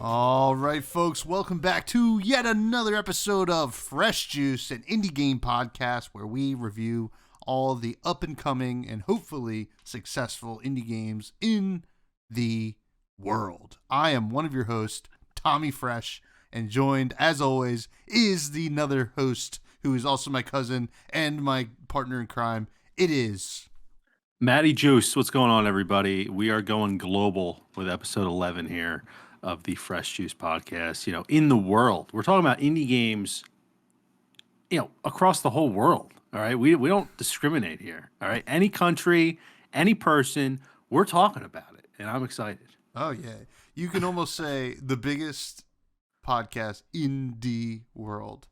All right, folks, welcome back to yet another episode of Fresh Juice, an indie game podcast where we review all the up-and-coming and hopefully successful indie games in the world. I am one of your hosts, Tommy Fresh, and joined, as always, is the another host who is also my cousin and my partner in crime. It is Matty Juice. What's going on, everybody? We are going global with episode 11 here of the Fresh Juice podcast. In the world, we're talking about indie games, across the whole world. All right. We don't discriminate here. All right. Any country, any person, we're talking about it. And I'm excited. Oh, yeah. You can almost say the biggest podcast in the world.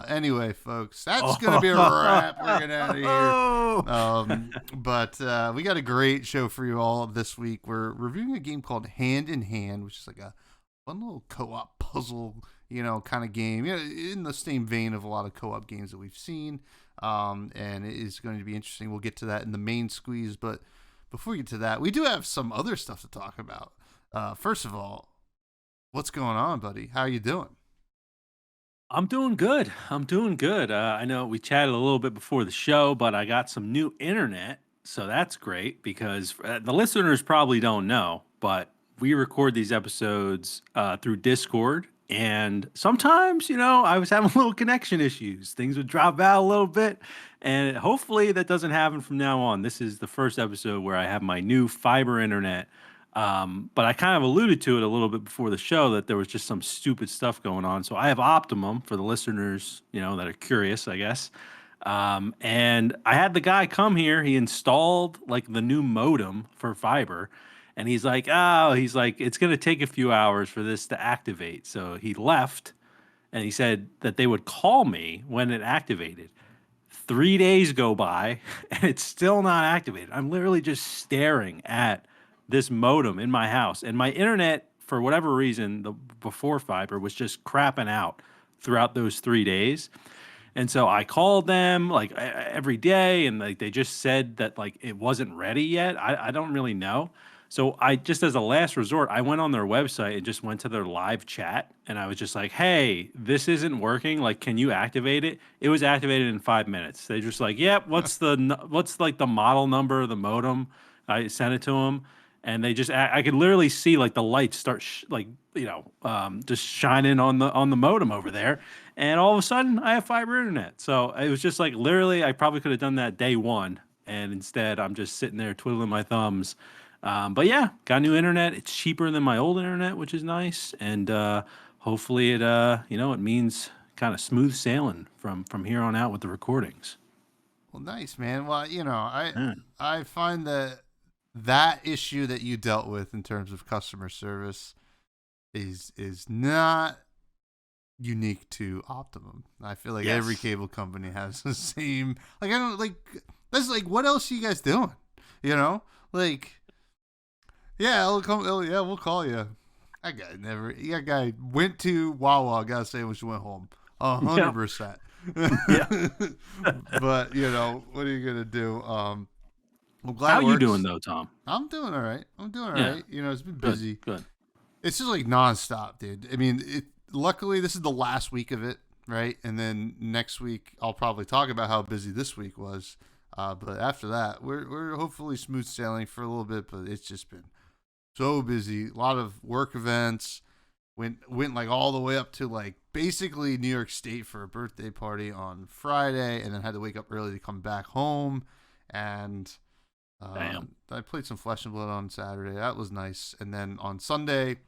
Anyway, folks, that's going to be a wrap. We're getting out of here. But we got a great show for you all this week. We're reviewing a game called Hand in Hand, which is like a fun little co-op puzzle, kind of game. In the same vein of a lot of co-op games that we've seen. And it is going to be interesting. We'll get to that in the main squeeze. But before we get to that, we do have some other stuff to talk about. First of all, what's going on, buddy? How are you doing? I'm doing good. I know we chatted a little bit before the show, but I got some new internet. So that's great because the listeners probably don't know, but we record these episodes through Discord. And sometimes, I was having little connection issues. Things would drop out a little bit. And hopefully that doesn't happen from now on. This is the first episode where I have my new fiber internet. But I kind of alluded to it a little bit before the show that there was just some stupid stuff going on. So I have Optimum for the listeners, that are curious, I guess. And I had the guy come here. He installed like the new modem for fiber. And he's like, it's going to take a few hours for this to activate. So he left and he said that they would call me when it activated. 3 days go by and it's still not activated. I'm literally just staring at this modem in my house, and my internet, for whatever reason, the before fiber was just crapping out throughout those 3 days. And so I called them like every day, and like they just said that like it wasn't ready yet. I don't really know. So I just, as a last resort, I went on their website and just went to their live chat, and I was just like, "Hey, this isn't working. Like, can you activate it?" It was activated in 5 minutes. They just like, "Yep, what's like the model number of the modem?" I sent it to them. And they just, I could literally see like the lights start just shining on the modem over there. And all of a sudden I have fiber internet. So it was just like, literally, I probably could have done that day one. And instead I'm just sitting there twiddling my thumbs. But yeah, got new internet. It's cheaper than my old internet, which is nice. And hopefully it means kind of smooth sailing from here on out with the recordings. Well, nice, man. Well, I find that issue that you dealt with in terms of customer service is not unique to Optimum. I feel like every cable company has the same. Like, I don't like. That's like, what else are you guys doing? Like, yeah, we'll call you. That guy went to Wawa, got a sandwich, went home. 100%. Yeah. But what are you gonna do? I'm glad. How you doing though, Tom? I'm doing all right. It's been busy. Good. It's just like nonstop, dude. I mean, luckily this is the last week of it, right? And then next week I'll probably talk about how busy this week was. But after that, we're hopefully smooth sailing for a little bit. But it's just been so busy. A lot of work events. Went like all the way up to like basically New York State for a birthday party on Friday, and then had to wake up early to come back home. And I played some Flesh and Blood on Saturday. That was nice. And then on Sunday,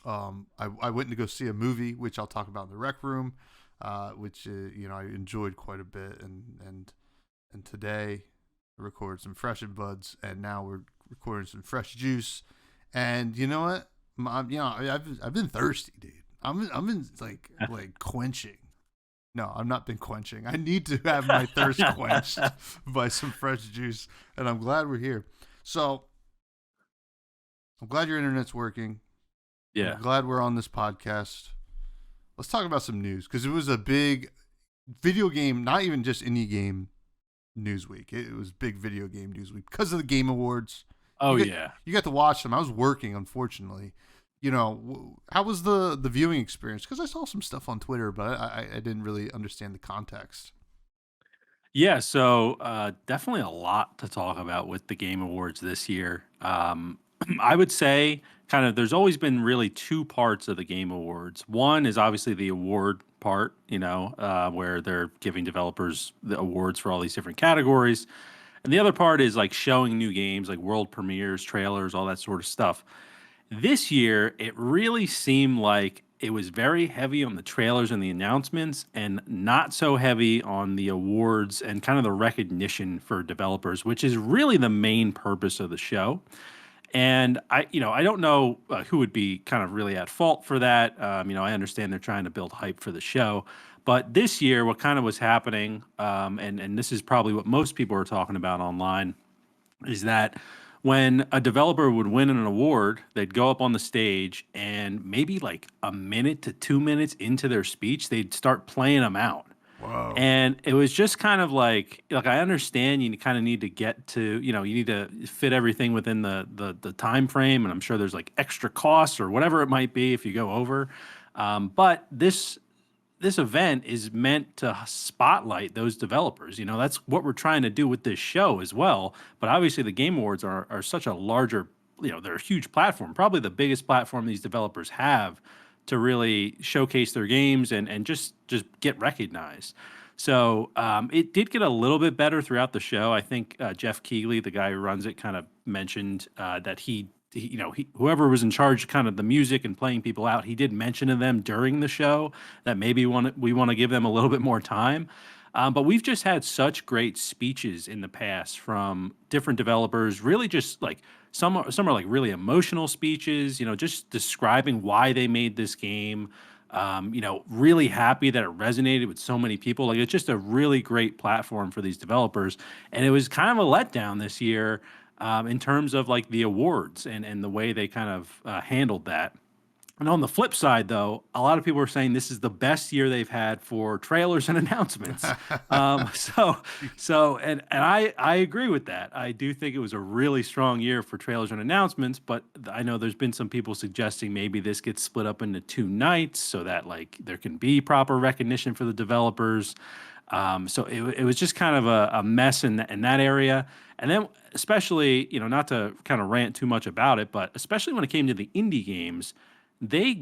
I went to go see a movie, which I'll talk about in the rec room, which I enjoyed quite a bit. And today I recorded some Fresh and Buds, and now we're recording some Fresh Juice. And you know what? I've been thirsty, dude. I've been like quenching. No, I've not been quenching. I need to have my thirst quenched by some fresh juice, and I'm glad we're here. So, I'm glad your internet's working. Yeah. I'm glad we're on this podcast. Let's talk about some news, because it was a big video game, not even just indie game news week. It was big video game news week because of the Game Awards. Oh, you got to watch them. I was working, unfortunately. how was the viewing experience? Because I saw some stuff on Twitter, but I didn't really understand the context. Yeah, so definitely a lot to talk about with the Game Awards this year. I would say kind of there's always been really two parts of the Game Awards. One is obviously the award part, where they're giving developers the awards for all these different categories. And the other part is like showing new games, like world premieres, trailers, all that sort of stuff. This year, it really seemed like it was very heavy on the trailers and the announcements, and not so heavy on the awards and kind of the recognition for developers, which is really the main purpose of the show. And I don't know who would be kind of really at fault for that. I understand they're trying to build hype for the show, but this year, what kind of was happening, and this is probably what most people are talking about online, is that when a developer would win an award, they'd go up on the stage and maybe like a minute to 2 minutes into their speech, they'd start playing them out. Whoa. And it was just kind of like I understand you kind of need to get to, you need to fit everything within the time frame, and I'm sure there's like extra costs or whatever it might be if you go over. But this event is meant to spotlight those developers. That's what we're trying to do with this show as well. But obviously, the Game Awards are such a larger, they're a huge platform, probably the biggest platform these developers have to really showcase their games and just get recognized. So it did get a little bit better throughout the show. I think Jeff Keighley, the guy who runs it, kind of mentioned that whoever was in charge of kind of the music and playing people out, he did mention to them during the show that maybe we want to give them a little bit more time. But we've just had such great speeches in the past from different developers, really just like some are like really emotional speeches, just describing why they made this game. Really happy that it resonated with so many people. Like it's just a really great platform for these developers. And it was kind of a letdown this year in terms of like the awards and the way they kind of handled that. And on the flip side, though, a lot of people are saying this is the best year they've had for trailers and announcements. And I agree with that. I do think it was a really strong year for trailers and announcements, but I know there's been some people suggesting maybe this gets split up into two nights so that like there can be proper recognition for the developers. So it was just kind of a mess in that area. And then especially, not to kind of rant too much about it, but especially when it came to the indie games, the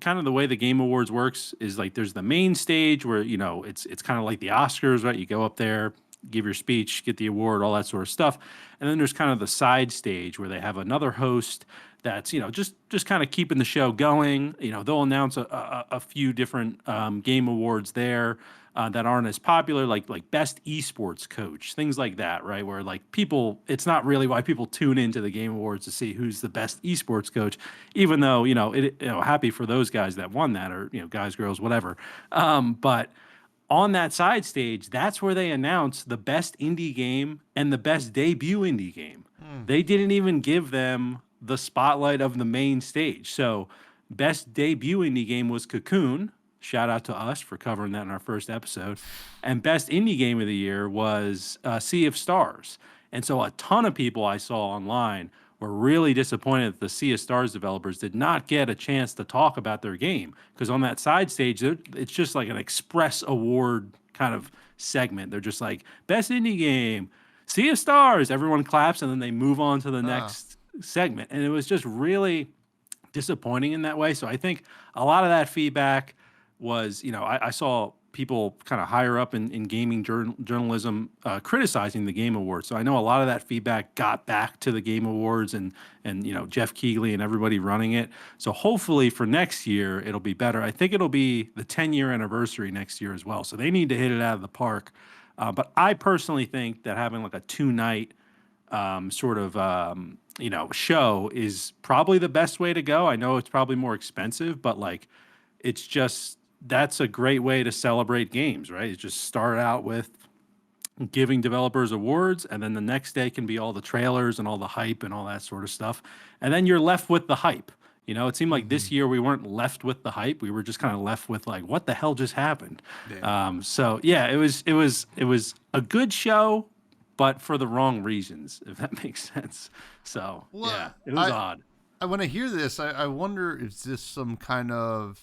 kind of the way the Game Awards works is like there's the main stage where it's kind of like the Oscars, right? You go up there, give your speech, get the award, all that sort of stuff, and then there's kind of the side stage where they have another host that's just kind of keeping the show going. They'll announce a few different Game Awards there. That aren't as popular, like best esports coach, things like that, right? Where like people, it's not really why people tune into the Game Awards to see who's the best esports coach, even though happy for those guys that won that, or guys, girls, whatever. But on that side stage, that's where they announce the best indie game and the best debut indie game. They didn't even give them the spotlight of the main stage. So, best debut indie game was Cocoon. Shout out to us for covering that in our first episode. And best indie game of the year was Sea of Stars. And so a ton of people I saw online were really disappointed that the Sea of Stars developers did not get a chance to talk about their game, because on that side stage, it's just like an express award kind of segment. They're just like, best indie game, Sea of Stars. Everyone claps, and then they move on to the next segment. And it was just really disappointing in that way. So I think a lot of that feedback was, I saw people kind of higher up in gaming journalism criticizing the Game Awards. So I know a lot of that feedback got back to the Game Awards and Jeff Keighley and everybody running it. So hopefully for next year it'll be better. I think it'll be the 10-year anniversary next year as well. So they need to hit it out of the park. But I personally think that having like a 2-night show is probably the best way to go. I know it's probably more expensive, but like it's just that's a great way to celebrate games, right? It's just start out with giving developers awards, and then the next day can be all the trailers and all the hype and all that sort of stuff. And then you're left with the hype. It seemed like this year we weren't left with the hype. We were just kind of left with like, what the hell just happened? So yeah, it was a good show, but for the wrong reasons, if that makes sense. So yeah, it was odd. when I hear this, I wonder is this some kind of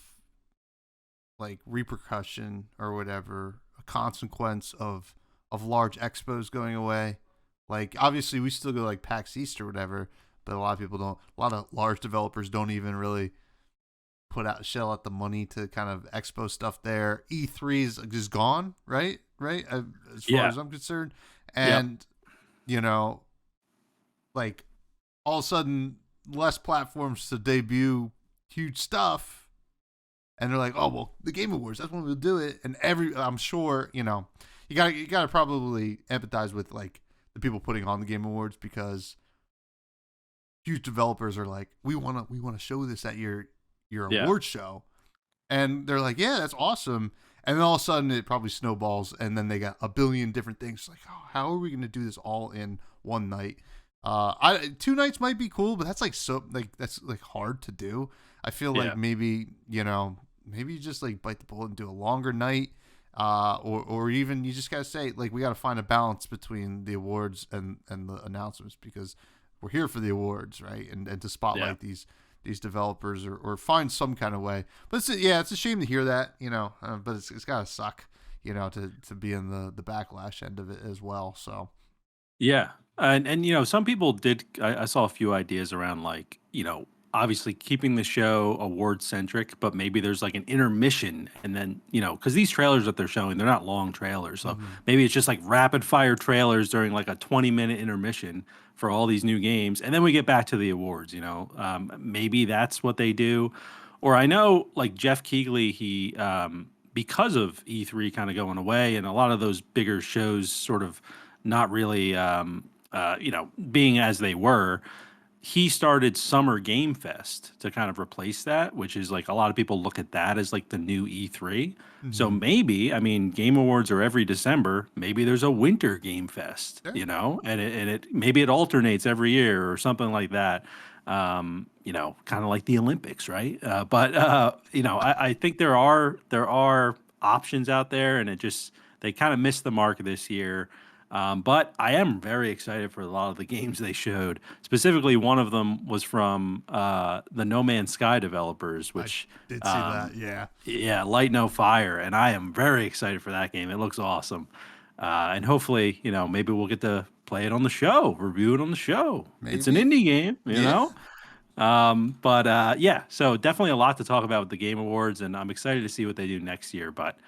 like repercussion or whatever, a consequence of large expos going away. Like obviously we still go like PAX East or whatever, but a lot of people don't. A lot of large developers don't even really shell out the money to kind of expo stuff there. E3 is just gone, right? Right, as far Yeah. as I'm concerned, Yep. and you know, like all of a sudden less platforms to debut huge stuff, and they're like, oh well, the Game Awards, that's when we'll do it. And I'm sure, you gotta probably empathize with like the people putting on the Game Awards because huge developers are like, we wanna show this at your Yeah. award show, and they're like, yeah, that's awesome. And then all of a sudden it probably snowballs, and then they got a billion different things. Like, oh, how are we gonna do this all in one night? 2 nights might be cool, but that's like hard to do. I feel Yeah. like maybe maybe you just like bite the bullet and do a longer night, or even you just gotta say like we gotta find a balance between the awards and the announcements because we're here for the awards, right? And to spotlight Yeah. these developers or find some kind of way. But it's a shame to hear that, but it's gotta suck, to be in the backlash end of it as well. So Yeah. And some people did. I saw a few ideas around like obviously keeping the show award centric, but maybe there's like an intermission, and then because these trailers that they're showing, they're not long trailers, so mhm. maybe it's just like rapid fire trailers during like a 20-minute intermission for all these new games, and then we get back to the awards. Maybe that's what they do, or I know like Jeff Keighley, he because of E3 kind of going away and a lot of those bigger shows sort of not really being as they were, he started Summer Game Fest to kind of replace that, which is like a lot of people look at that as like the new E3. So Mhm. maybe, I mean, Game Awards are every December. Maybe there's a Winter Game Fest, Yeah. and it maybe it alternates every year or something like that. Kind of like the Olympics, right? I think there are options out there, and they kind of missed the mark this year. But I am very excited for a lot of the games they showed. Specifically, one of them was from the No Man's Sky developers, I which, did see that. um, Yeah. yeah, Light No Fire, and I am very excited for that game. It looks awesome, and hopefully, maybe we'll get to play it on the show, review it on the show. It's an Maybe. indie game, Yeah. But yeah, so definitely a lot to talk about with the Game Awards, and I'm excited to see what they do next year. But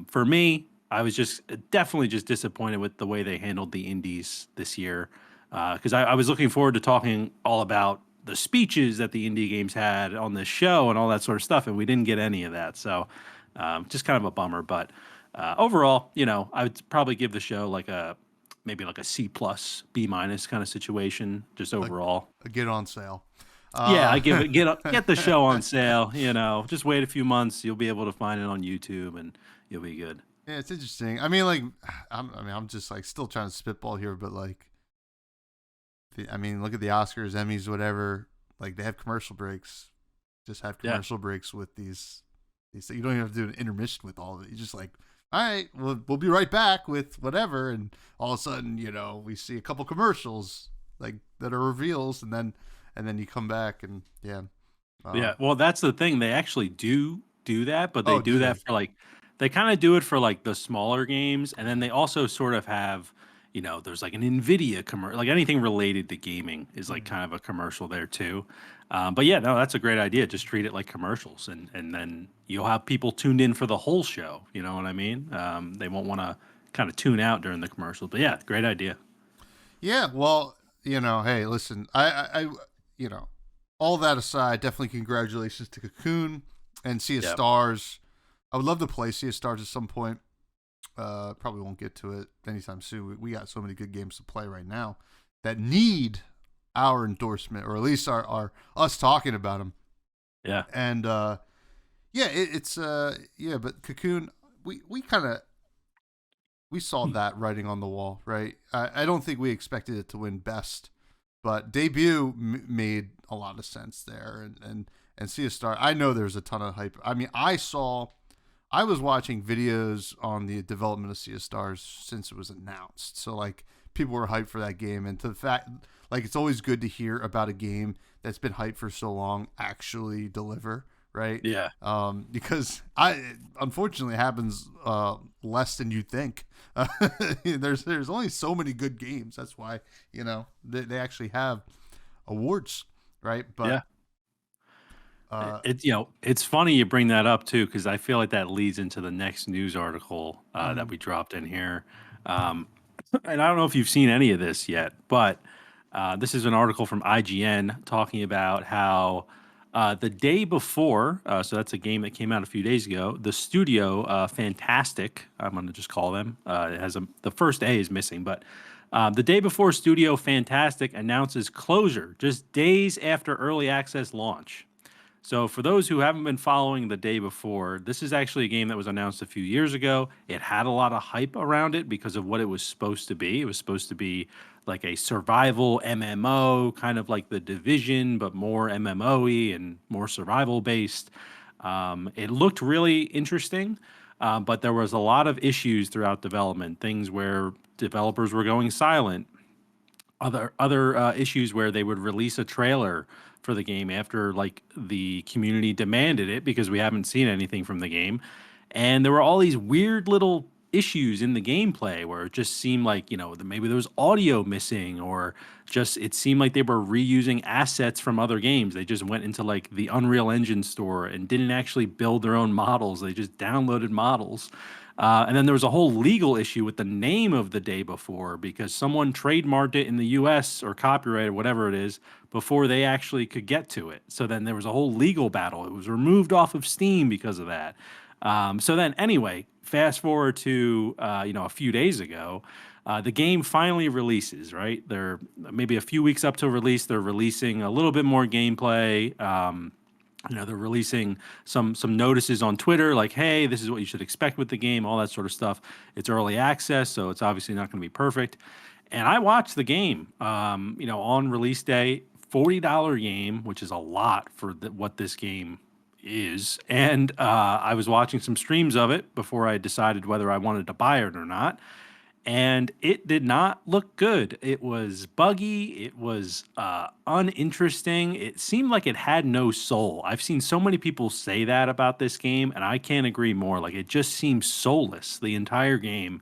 for me, I was just definitely just disappointed with the way they handled the indies this year, because I was looking forward to talking all about the speeches that the indie games had on this show and all that sort of stuff, and we didn't get any of that. So just kind of a bummer. But overall, I would probably give the show like maybe like a C plus, B minus kind of situation, just a, overall. a get on sale. Yeah, I Uh, give it get the show on sale. Just wait a few months, you'll be able to find it on YouTube, and you'll be good. yeah, it's interesting. I mean, like, I'm just like still trying to spitball here, but like, I mean, look at the Oscars, Emmys, whatever. Like, they have commercial breaks. Just have Yeah, commercial breaks with these. You don't even have to do an intermission with all of it. You just like, all right, we'll be right back with whatever, and all of a sudden, we see a couple commercials like that are reveals, and then you come back and yeah. yeah. Um, Well, that's the thing. They actually do that, but they oh, do do that they? for like they kind of do it for like the smaller games, and then Okay. they also sort of have, there's like an Nvidia commercial, like anything related to gaming is like Mhm. kind of a commercial there too. But yeah, no, that's a great idea. Just treat it like commercials, and then you'll have people tuned in for the whole show. You know what I mean? They won't want to kind of tune out during the commercials. But yeah, great idea. Yeah, well, hey, listen, you know, all that aside, definitely congratulations to Cocoon and Sea of Yeah. Stars. I would love to play Sea of Stars at some point. Probably won't get to it anytime soon. We got so many good games to play right now that need our endorsement, or at least our us talking about them. Yeah. And yeah, it's yeah, but Cocoon, we kind of we saw that writing on the wall, right? I don't think we expected it to win best, but debut made a lot of sense there, and Sea of Star. I know there's a ton of hype. I mean, I was watching videos on the development of Sea of Stars since it was announced, so like people were hyped for that game, and to the fact, like, it's always good to hear about a game that's been hyped for so long actually deliver, right? Yeah. Because unfortunately it happens less than you think. There's only so many good games. That's why they actually have awards, right? But it's funny you bring that up too, because I feel like that leads into the next news article that we dropped in here. And I don't know if you've seen any of this yet, but this is an article from IGN talking about how the day before, so that's a game that came out a few days ago, the studio Fantastic, I'm going to just call them, it has the first A is missing, but the day before Studio Fantastic announces closure just days after early access launch. So for those who haven't been following the day before, this is actually a game that was announced a few years ago. It had a lot of hype around it because of what it was supposed to be. It was supposed to be like a survival MMO, kind of like The Division, but more MMO-y and more survival based. It looked really interesting, but there was a lot of issues throughout development, things where developers were going silent, other issues where they would release a trailer for the game after like the community demanded it because we haven't seen anything from the game, and there were all these weird little issues in the gameplay where it just seemed like maybe there was audio missing, or just it seemed like they were reusing assets from other games. They just went into like the Unreal Engine store and didn't actually build their own models. They just downloaded models. And then there was a whole legal issue with the name of the day before because someone trademarked it in the US or copyrighted, whatever it is, before they actually could get to it. So then there was a whole legal battle. It was removed off of Steam because of that. So then anyway, fast forward to, a few days ago, the game finally releases, right? They're maybe a few weeks up to release. They're releasing a little bit more gameplay. They're releasing some notices on Twitter, like, hey, this is what you should expect with the game, all that sort of stuff. It's early access, so it's obviously not going to be perfect. And I watched the game, on release day, $40 game, which is a lot for what this game is. And I was watching some streams of it before I decided whether I wanted to buy it or not. And it did not look good. It was buggy. It was uninteresting. It seemed like it had no soul. I've seen so many people say that about this game, and I can't agree more. Like, it just seems soulless, the entire game.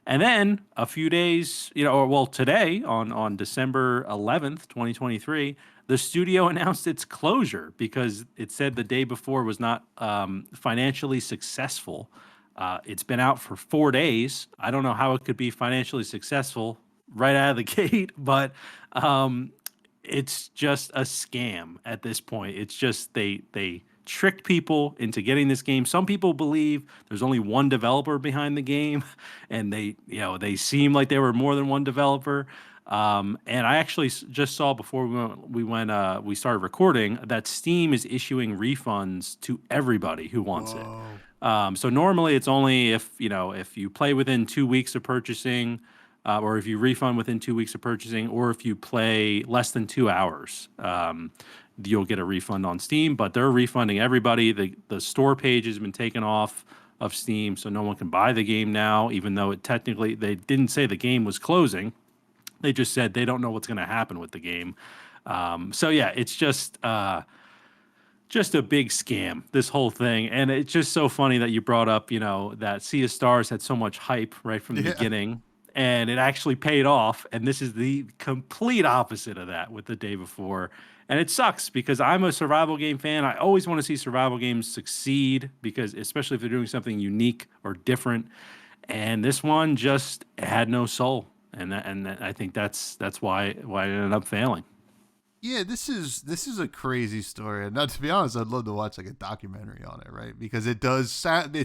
And then a few days, today on December 11th, 2023, the studio announced its closure because it said the day before was not financially successful. It's been out for 4 days. I don't know how it could be financially successful right out of the gate, but it's just a scam at this point. It's just they tricked people into getting this game. Some people believe there's only one developer behind the game, and they seem like they were more than one developer. And I actually just saw before we started recording that Steam is issuing refunds to everybody who wants it. So normally it's only if you play within 2 weeks of purchasing, or if you refund within 2 weeks of purchasing, or if you play less than 2 hours, you'll get a refund on Steam. But they're refunding everybody. The store page has been taken off of Steam, so no one can buy the game now, even though they didn't say the game was closing. They just said they don't know what's going to happen with the game. So yeah, it's just a big scam, this whole thing. And it's just so funny that you brought up, that Sea of Stars had so much hype right from the beginning, and it actually paid off. And this is the complete opposite of that with the day before. And it sucks because I'm a survival game fan. I always want to see survival games succeed, because especially if they're doing something unique or different. And this one just had no soul. And I think that's why it ended up failing. Yeah, this is a crazy story. And now, to be honest, I'd love to watch like a documentary on it, right? Because it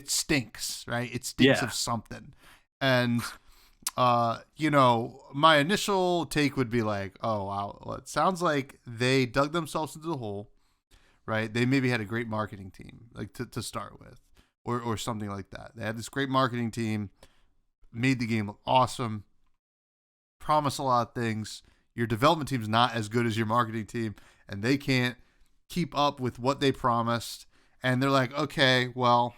stinks, right? It stinks of something. And my initial take would be like, oh wow, well, it sounds like they dug themselves into the hole, right? They maybe had a great marketing team, like to start with, or something like that. They had this great marketing team, made the game look awesome, promised a lot of things. Your development team's not as good as your marketing team, and they can't keep up with what they promised. And they're like, okay, well,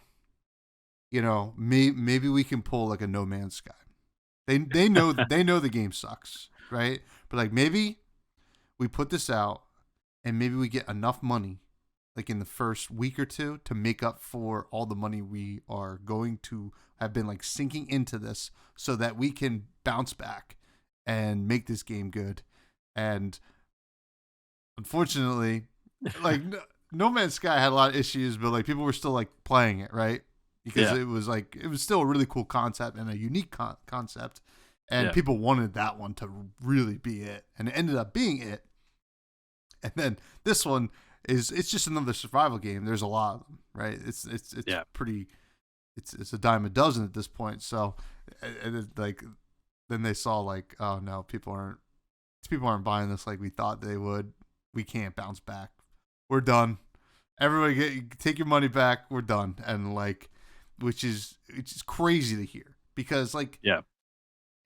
maybe we can pull like a No Man's Sky. They know the game sucks, right? But like maybe we put this out and maybe we get enough money like in the first week or two to make up for all the money we are going to have been like sinking into this so that we can bounce back and make this game good. And unfortunately, like No Man's Sky had a lot of issues, but like people were still like playing it, right? Because it was still a really cool concept and a unique concept, and people wanted that one to really be it, and it ended up being it. And then this one it's just another survival game. There's a lot of them, right? It's pretty. It's a dime a dozen at this point. So, and it, like then they saw like, oh no, people aren't buying this like we thought they would. We can't bounce back. We're done. Everybody take your money back. We're done. And like, which is crazy to hear because like,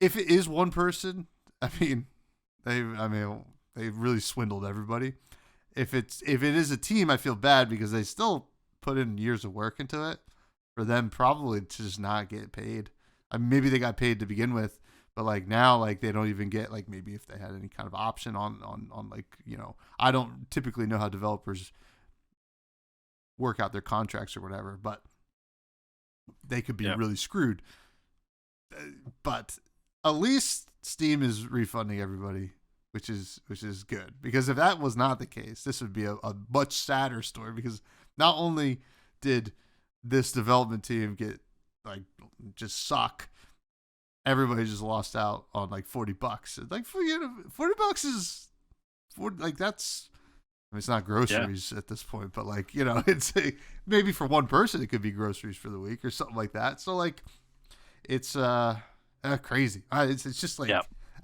if it is one person, I mean, they really swindled everybody. If it is a team, I feel bad because they still put in years of work into it. For them, probably to just not get paid. I mean, maybe they got paid to begin with, but like now, like they don't even get like maybe if they had any kind of option on like I don't typically know how developers work out their contracts or whatever, but they could be really screwed. But at least Steam is refunding everybody, which is good, because if that was not the case, this would be a much sadder story, because not only did this development team get like just suck, everybody just lost out on like $40. Like $40 is like that's, I mean, it's not groceries at this point, but like it's maybe for one person it could be groceries for the week or something like that. So like it's crazy. It's just like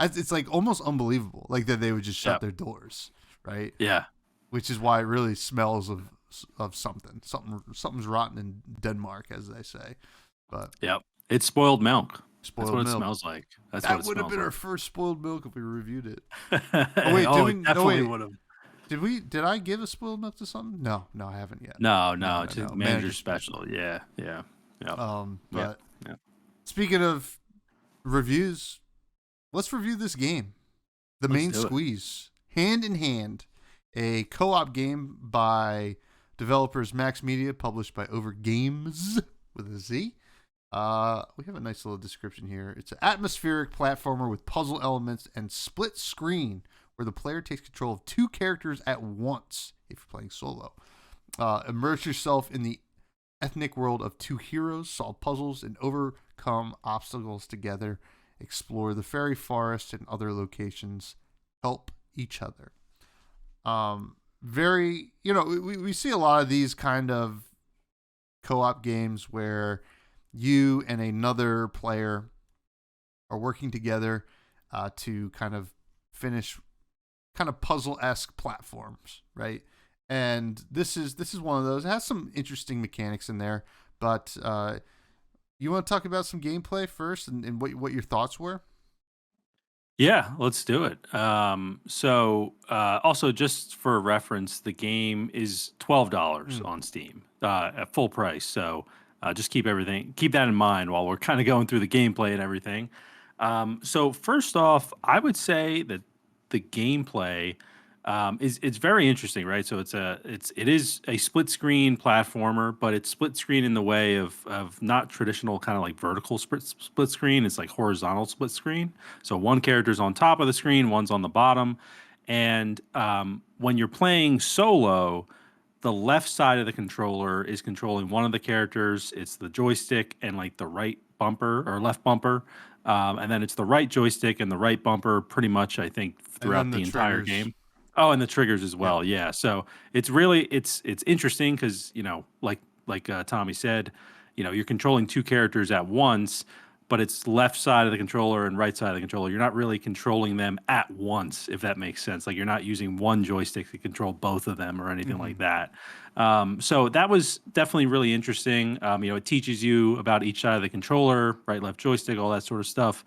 it's like almost unbelievable like that they would just shut their doors, right? Yeah, which is why it really smells of something's rotten in Denmark, as they say. But it's spoiled milk. Spoiled That's what milk. It smells like. That would have been our first spoiled milk if we reviewed it. Definitely would have. Did I give a spoiled milk to something? No, I haven't yet. No, it's just manager special. Yeah. But speaking of reviews, let's review this game, The Main Squeeze, Hand in Hand, a co-op game by developers Max Media, published by Overgames with a Z. We have a nice little description here. It's an atmospheric platformer with puzzle elements and split screen where the player takes control of two characters at once if you're playing solo. Immerse yourself in the ethnic world of two heroes, solve puzzles, and overcome obstacles together. Explore the fairy forest and other locations. Help each other. Very, we see a lot of these kind of co-op games where you and another player are working together to kind of finish kind of puzzle-esque platforms, right? And this is one of those. It has some interesting mechanics in there, but you want to talk about some gameplay first and what your thoughts were? Yeah, let's do it. So also just for reference, the game is $12 on Steam at full price. So just keep that in mind while we're kind of going through the gameplay and everything. So first off, I would say that the gameplay it's very interesting, right? So it is a split screen platformer, but it's split screen in the way of not traditional kind of like vertical split screen. It's like horizontal split screen. So one character's on top of the screen, one's on the bottom, and when you're playing solo, the left side of the controller is controlling one of the characters. It's the joystick and like the right bumper or left bumper. And then it's the right joystick and the right bumper pretty much, I think, throughout the entire game. Oh, and the triggers as well. Yeah. So it's really it's interesting because like Tommy said, you're controlling two characters at once, but it's left side of the controller and right side of the controller. You're not really controlling them at once, if that makes sense. Like you're not using one joystick to control both of them or anything like that. So that was definitely really interesting. It teaches you about each side of the controller, right, left joystick, all that sort of stuff.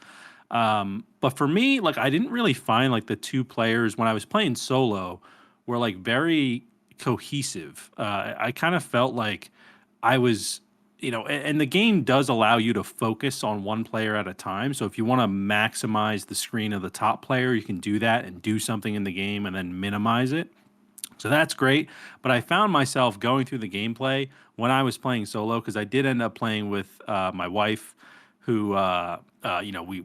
But for me, like I didn't really find like the two players when I was playing solo were like very cohesive. I kind of felt like I was and the game does allow you to focus on one player at a time. So if you want to maximize the screen of the top player, you can do that and do something in the game and then minimize it. So that's great. But I found myself going through the gameplay when I was playing solo, because I did end up playing with my wife, who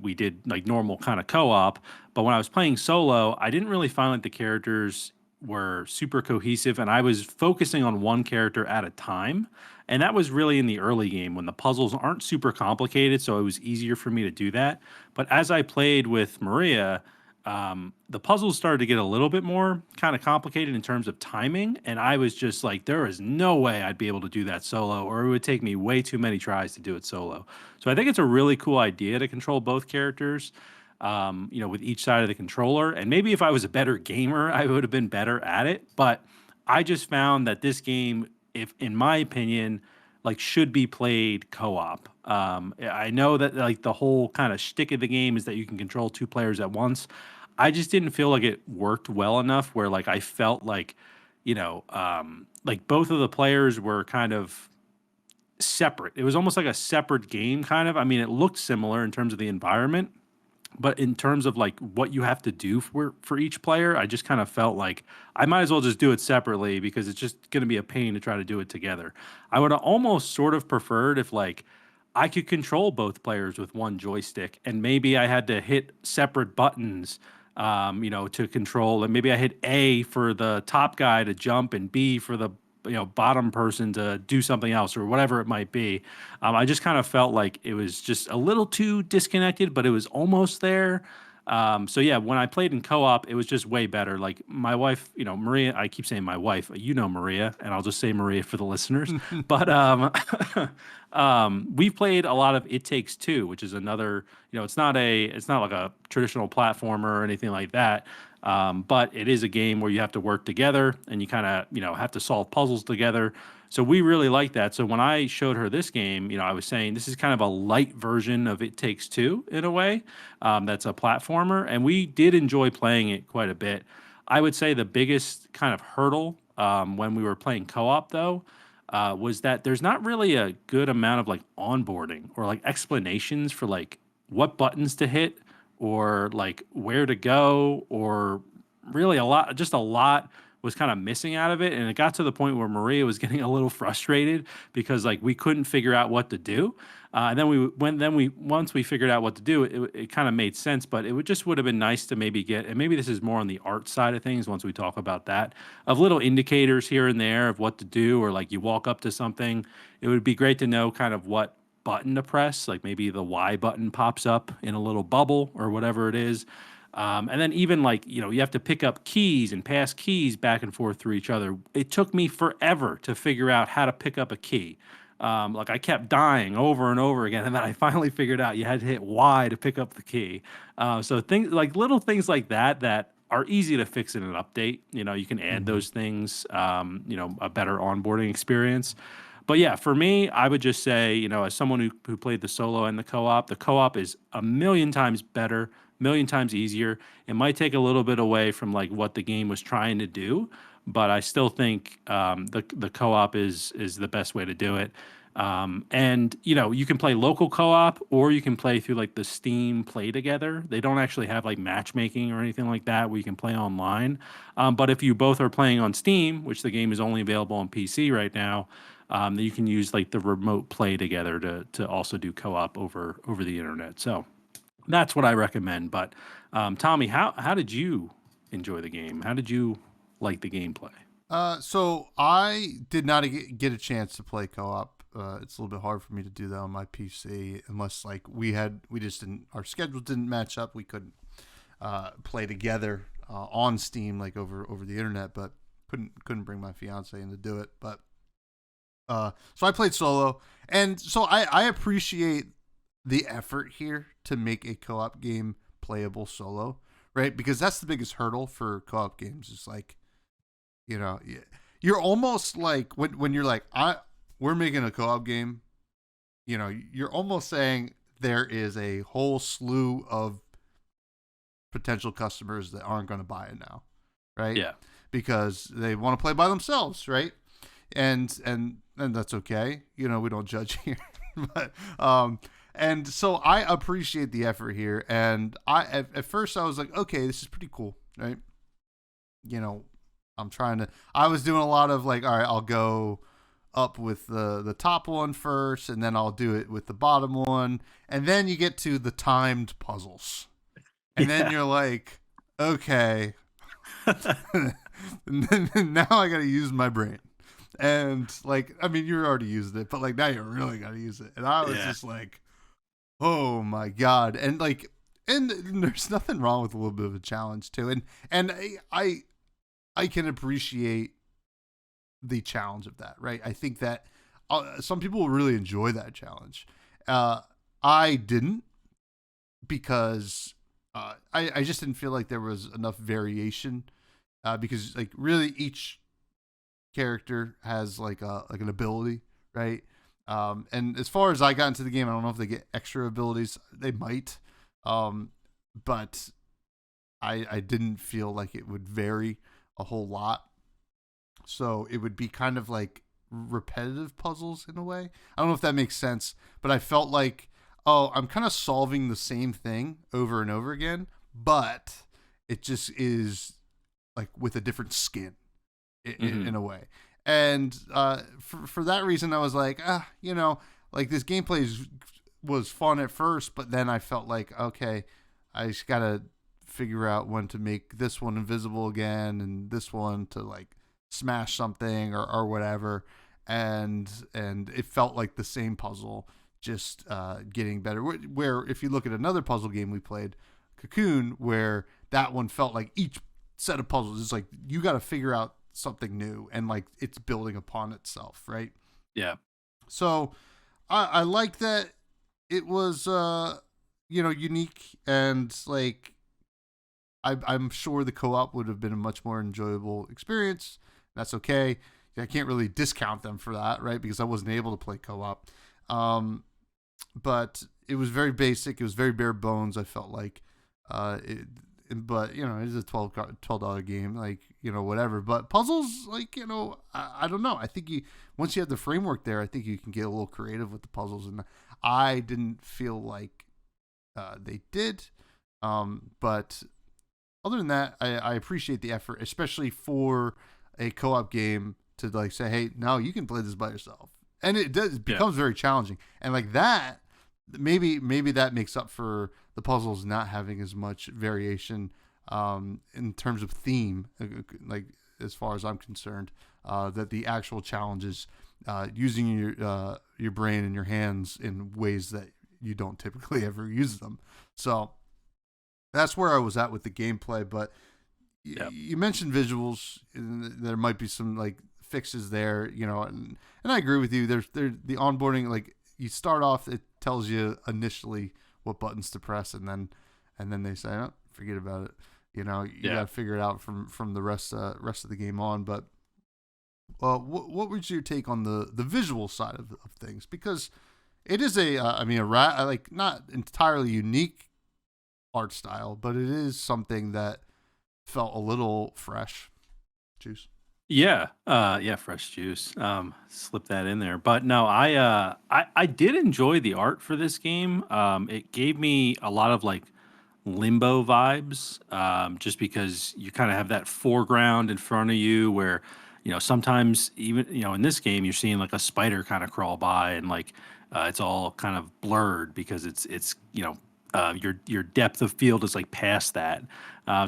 we did like normal kind of co-op. But when I was playing solo, I didn't really find like the characters were super cohesive, and I was focusing on one character at a time. And that was really in the early game when the puzzles aren't super complicated, so it was easier for me to do that. But as I played with Maria, the puzzles started to get a little bit more kind of complicated in terms of timing, and I was just like, there is no way I'd be able to do that solo, or it would take me way too many tries to do it solo. So I think it's a really cool idea to control both characters, with each side of the controller. And maybe if I was a better gamer, I would have been better at it. But I just found that this game, if in my opinion, like should be played co-op. I know that like the whole kind of shtick of the game is that you can control two players at once. I just didn't feel like it worked well enough where like I felt like both of the players were kind of separate. It was almost like a separate game kind of. I mean, it looked similar in terms of the environment, but in terms of like what you have to do for each player, I just kind of felt like I might as well just do it separately because it's just going to be a pain to try to do it together. I would have almost sort of preferred if like I could control both players with one joystick, and maybe I had to hit separate buttons, to control, and maybe I hit A for the top guy to jump and B for the bottom person to do something else or whatever it might be. I just kind of felt like it was just a little too disconnected, but it was almost there. So yeah, when I played in co-op, it was just way better. Like my wife, Maria, I keep saying my wife, Maria, and I'll just say Maria for the listeners. But we've played a lot of It Takes Two, which is another, it's not like a traditional platformer or anything like that. But it is a game where you have to work together and you kind of, have to solve puzzles together. So we really like that. So when I showed her this game, I was saying this is kind of a light version of It Takes Two in a way. That's a platformer, and we did enjoy playing it quite a bit. I would say the biggest kind of hurdle when we were playing co-op, though, was that there's not really a good amount of like onboarding or like explanations for like what buttons to hit or like where to go, or really a lot was kind of missing out of it. And it got to the point where Maria was getting a little frustrated because like we couldn't figure out what to do. And then once we figured out what to do, it kind of made sense, but would have been nice to maybe get, and maybe this is more on the art side of things once we talk about that, of little indicators here and there of what to do, or like you walk up to something, it would be great to know kind of what button to press, like maybe the Y button pops up in a little bubble or whatever it is. And then even like, you have to pick up keys and pass keys back and forth through each other. It took me forever to figure out how to pick up a key. Like I kept dying over and over again. And then I finally figured out you had to hit Y to pick up the key. So things like little things like that are easy to fix in an update. You can add those things, a better onboarding experience. But yeah, for me, I would just say, as someone who played the solo and the co-op is a million times better, million times easier. It might take a little bit away from like what the game was trying to do, but I still think the co-op is the best way to do it. And you can play local co-op, or you can play through like the Steam Play Together. They don't actually have like matchmaking or anything like that where you can play online. But if you both are playing on Steam, which the game is only available on PC right now, you can use like the remote play together to also do co-op over the internet. So that's what I recommend. But Tommy, how did you enjoy the game? How did you like the gameplay? So I did not get a chance to play co-op. It's a little bit hard for me to do that on my PC unless like our schedule didn't match up. We couldn't play together on Steam like over the internet, but couldn't bring my fiance in to do it. But so I played solo, and so I appreciate the effort here to make a co-op game playable solo, right? Because that's the biggest hurdle for co-op games. Is like, you're almost like when you're like, we're making a co-op game, you're almost saying there is a whole slew of potential customers that aren't going to buy it now, right? Yeah. Because they want to play by themselves, right? And that's okay. You know, we don't judge here. but and so I appreciate the effort here. And at first I was like, okay, this is pretty cool, right? You know, I was doing a lot of like, all right, I'll go up with the top one first, and then I'll do it with the bottom one, and then you get to the timed puzzles, and then Yeah. you're like, okay, and then now I got to use my brain, and like, I mean, you're already using it, but like now you really got to use it, and I was Yeah. just like, oh my god, and like, and there's nothing wrong with a little bit of a challenge too, and I can appreciate the challenge of that, right? I think that some people will really enjoy that challenge. I didn't because I just didn't feel like there was enough variation because like really each character has like an ability, right? And as far as I got into the game, I don't know if they get extra abilities. They might, but I didn't feel like it would vary a whole lot. So it would be kind of like repetitive puzzles in a way. I don't know if that makes sense, but I felt like, oh, I'm kind of solving the same thing over and over again, but it just is like with a different skin Hmm. in a way. And for that reason, I was like, you know, like this gameplay was fun at first, but then I felt like, okay, I just gotta figure out when to make this one invisible again and this one to like smash something or whatever, and it felt like the same puzzle, just getting better. Where if you look at another puzzle game we played, Cocoon, where that one felt like each set of puzzles is like you got to figure out something new and like it's building upon itself, right? Yeah. So I like that it was you know, unique, and like I'm sure the co-op would have been a much more enjoyable experience. That's okay. I can't really discount them for that, right? Because I wasn't able to play co-op. Um, but it was very basic. It was very bare bones. I felt like, it, but you know, it is a $12 game, like you know, whatever. But puzzles, like you know, I don't know. I think you once you have the framework there, I think you can get a little creative with the puzzles, and I didn't feel like they did. But other than that, I appreciate the effort, especially for a co-op game to like say, hey, now you can play this by yourself, and it Yeah. becomes very challenging, and like that, maybe that makes up for the puzzles not having as much variation in terms of theme, like as far as I'm concerned, that the actual challenges using your brain and your hands in ways that you don't typically ever use them. So that's where I was at with the gameplay. But Yeah. you mentioned visuals, and there might be some like fixes there, you know, and I agree with you. There's the onboarding, like you start off, it tells you initially what buttons to press, and then they say, oh, forget about it. You know, you got Yeah. to figure it out from the rest of the game on. But what was your take on the visual side of things? Because it is I mean, like not entirely unique art style, but it is something that felt a little fresh. Juice. Yeah, yeah, fresh juice. Slip that in there. But no, I did enjoy the art for this game. It gave me a lot of like limbo vibes, just because you kind of have that foreground in front of you where, sometimes even, in this game, you're seeing like a spider kind of crawl by and like it's all kind of blurred because your depth of field is like past that.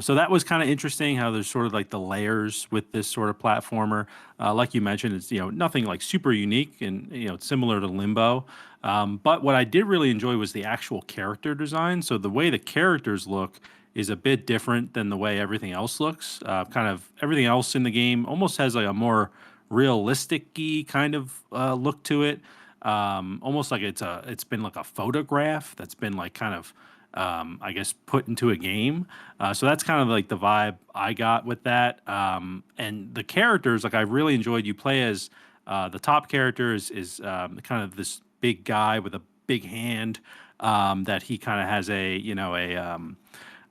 So that was kind of interesting how there's sort of like the layers with this sort of platformer. Like you mentioned, it's nothing like super unique and it's similar to Limbo. But what I did really enjoy was the actual character design. So the way the characters look is a bit different than the way everything else looks. Kind of everything else in the game almost has like a more realistic-y kind of look to it. Almost like it's been like a photograph that's been like kind of I guess put into a game. So that's kind of like the vibe I got with that. And the characters, like I really enjoyed. You play as the top character is kind of this big guy with a big hand that he kind of has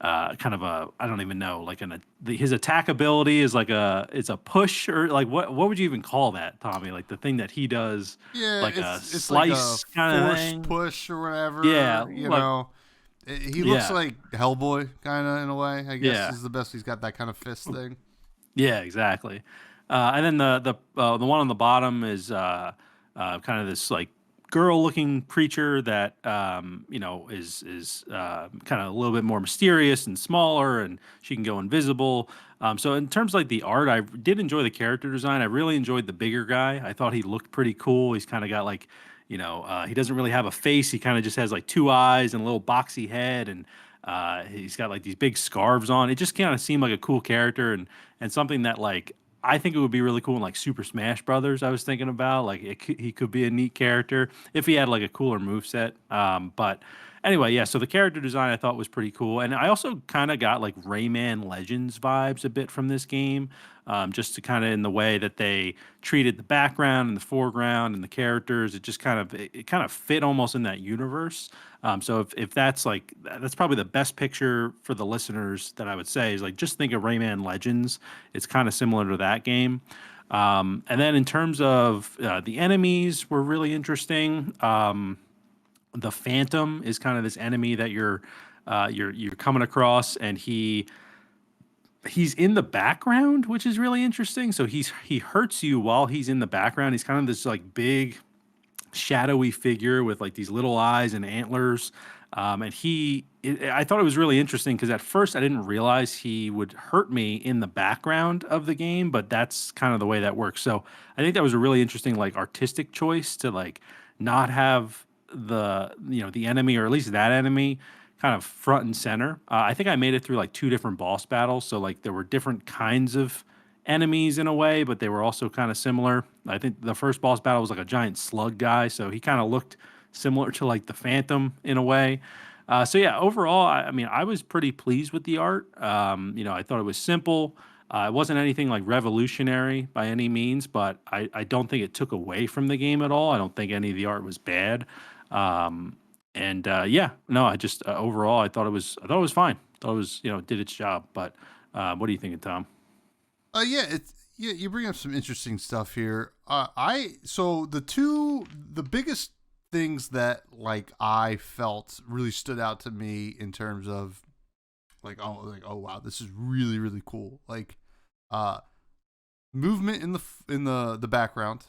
kind of a, I don't even know, like his attack ability is like it's a push, or like what would you even call that, Tommy? Like the thing that he does, Yeah, like a it's like a slice kind of forced thing. push or Yeah, whatever. like He looks yeah, like Hellboy, kind of in a way. I guess yeah. is the best. He's got that kind of fist thing. Yeah, exactly. And then the one on the bottom is kind of this like girl-looking creature that is kind of a little bit more mysterious and smaller, and she can go invisible. So in terms of like the art, I did enjoy the character design. I really enjoyed the bigger guy. I thought he looked pretty cool. He's kind of got like he doesn't really have a face. He kind of just has like two eyes and a little boxy head, and he's got like these big scarves on. It just kind of seemed like a cool character, and something that like I think it would be really cool in like Super Smash Brothers. I was thinking about like he could be a neat character if he had like a cooler moveset. But anyway, yeah. So the character design I thought was pretty cool, and I also kind of got like Rayman Legends vibes a bit from this game, just to kind of in the way that they treated the background and the foreground and the characters. It just it kind of fit almost in that universe. So if that's like that's probably the best picture for the listeners that I would say is like just think of Rayman Legends. It's kind of similar to that game. And then in terms of the enemies were really interesting. The Phantom is kind of this enemy that you're coming across, and he's in the background, which is really interesting. So he hurts you while he's in the background. He's kind of this like big shadowy figure with like these little eyes and antlers. I thought it was really interesting because at first I didn't realize he would hurt me in the background of the game, but that's kind of the way that works. So I think that was a really interesting like artistic choice to like not have the enemy, or at least that enemy, kind of front and center. I think I made it through like two different boss battles, so like there were different kinds of enemies in a way, but they were also kind of similar. I think the first boss battle was like a giant slug guy, so he kind of looked similar to like the Phantom in a way. So yeah, overall, I mean, I was pretty pleased with the art. I thought it was simple. It wasn't anything like revolutionary by any means, but I don't think it took away from the game at all. I don't think any of the art was bad. And yeah, no, I just overall I thought it was fine. I thought it was did its job. But what are you thinking, Tom? Yeah, you bring up some interesting stuff here. The biggest things that like I felt really stood out to me in terms of like oh wow, this is really really cool. Like uh movement in the background.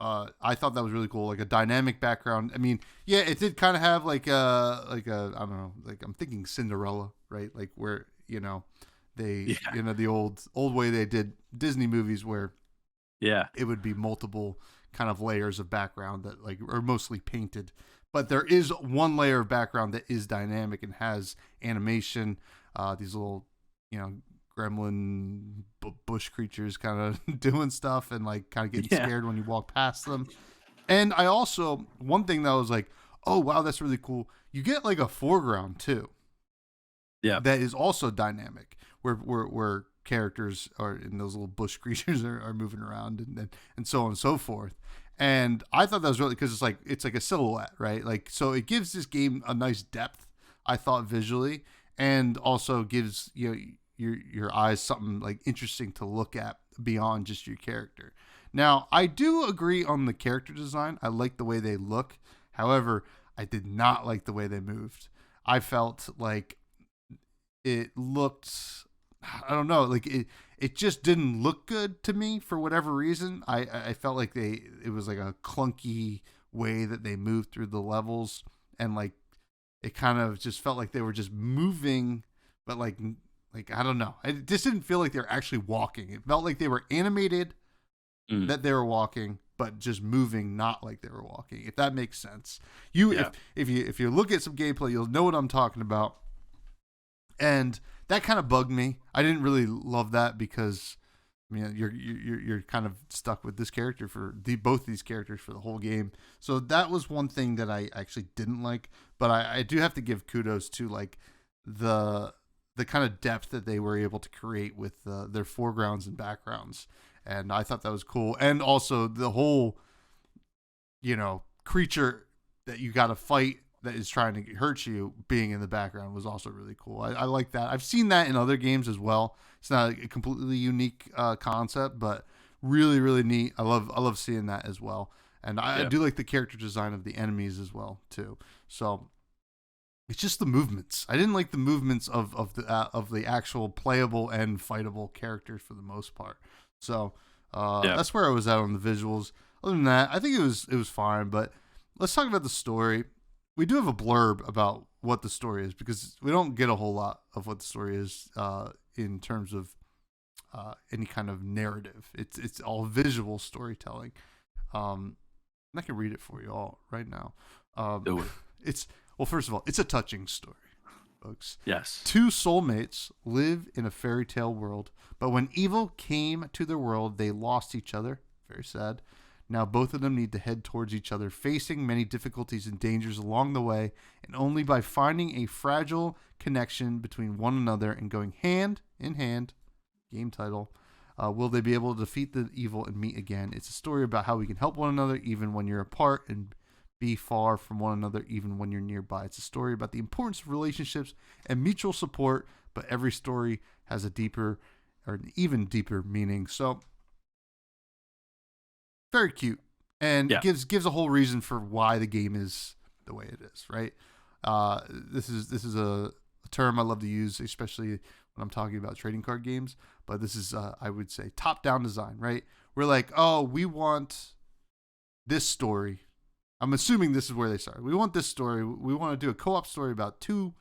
I thought that was really cool, like a dynamic background. I mean, yeah, it did kind of have like a I don't know, like I'm thinking Cinderella, right? Like where they Yeah, the old way they did Disney movies where yeah, it would be multiple kind of layers of background that like are mostly painted, but there is one layer of background that is dynamic and has animation. These little you know gremlin bush creatures kind of doing stuff and like kind of getting yeah, scared when you walk past them. And I also one thing that was like, oh wow, that's really cool. You get like a foreground too yeah, that is also dynamic, where characters are in those little bush creatures are moving around and so on and so forth. And I thought that was really because it's like a silhouette, right? Like so it gives this game a nice depth. I thought visually, and also gives your eyes something like interesting to look at beyond just your character. Now I do agree on the character design. I like the way they look. However, I did not like the way they moved. I felt like it looked I don't know, like it just didn't look good to me for whatever reason. I felt like it was like a clunky way that they moved through the levels, and like it kind of just felt like they were just moving, but like I don't know. It just didn't feel like they were actually walking. It felt like they were animated mm, that they were walking, but just moving not like they were walking. If that makes sense. You yeah, if you look at some gameplay, you'll know what I'm talking about. And that kind of bugged me. I didn't really love that because I mean you're kind of stuck with this character for both these characters for the whole game. So that was one thing that I actually didn't like. But I do have to give kudos to like the kind of depth that they were able to create with their foregrounds and backgrounds. And I thought that was cool. And also the whole creature that you got to fight that is trying to hurt you being in the background was also really cool. I like that. I've seen that in other games as well. It's not a completely unique concept, but really, really neat. I love seeing that as well. And I do like the character design of the enemies as well too. So it's just the movements. I didn't like the movements of the actual playable and fightable characters for the most part. So that's where I was at on the visuals. Other than that, I think it was fine. But let's talk about the story. We do have a blurb about what the story is because we don't get a whole lot of what the story is in terms of any kind of narrative. It's all visual storytelling. And I can read it for you all right now. Do it. Well, first of all, it's a touching story, folks. Yes. Two soulmates live in a fairy tale world, but when evil came to their world, they lost each other. Very sad. Now both of them need to head towards each other, facing many difficulties and dangers along the way, and only by finding a fragile connection between one another and going hand in hand, game title, will they be able to defeat the evil and meet again. It's a story about how we can help one another even when you're apart and be far from one another even when you're nearby. It's a story about the importance of relationships and mutual support, but every story has a deeper or an even deeper meaning. So very cute, and gives a whole reason for why the game is the way it is, right? This is a term I love to use, especially when I'm talking about trading card games, but this is I would say top-down design, right? We're like, oh, we want this story. I'm assuming this is where they started. We want this story. We want to do a co-op story about two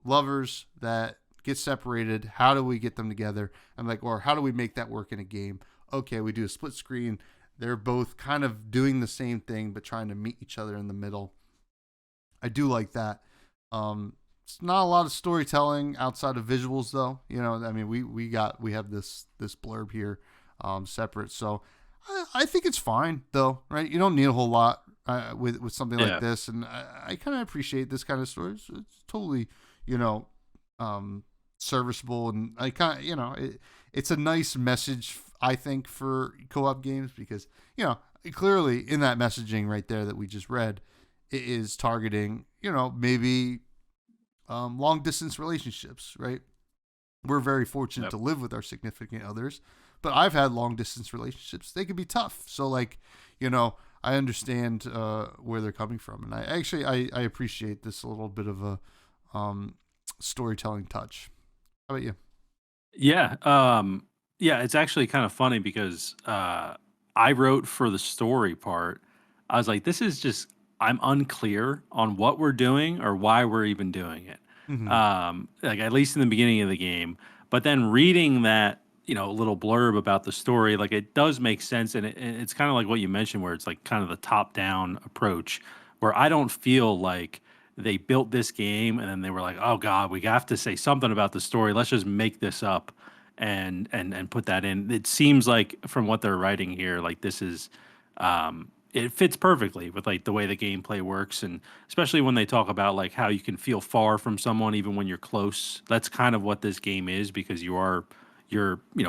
lovers that get separated. How do we get them together? And like, or how do we make that work in a game? Okay, we do a split screen. They're both kind of doing the same thing, but trying to meet each other in the middle. I do like that. It's not a lot of storytelling outside of visuals, though. You know, I mean, we have this blurb here, separate. So I think it's fine, though, right? You don't need a whole lot with something like this, and I kind of appreciate this kind of stories. It's totally, serviceable, and I kind of, it's a nice message, I think, for co-op games because, clearly in that messaging right there that we just read, it is targeting, maybe long distance relationships, right? We're very fortunate to live with our significant others, but I've had long distance relationships. They can be tough. So like, I understand where they're coming from, and I appreciate this a little bit of a storytelling touch. How about you? Yeah. It's actually kind of funny because I wrote for the story part. I was like, this is just, I'm unclear on what we're doing or why we're even doing it. Like at least in the beginning of the game. But then reading that, little blurb about the story, like it does make sense. And it's kind of like what you mentioned, where it's like kind of the top down approach, where I don't feel like they built this game and then they were like, oh God, we have to say something about the story. Let's just make this up and put that in. It seems like from what they're writing here, like this is it fits perfectly with like the way the gameplay works, and especially when they talk about like how you can feel far from someone even when you're close. That's kind of what this game is, because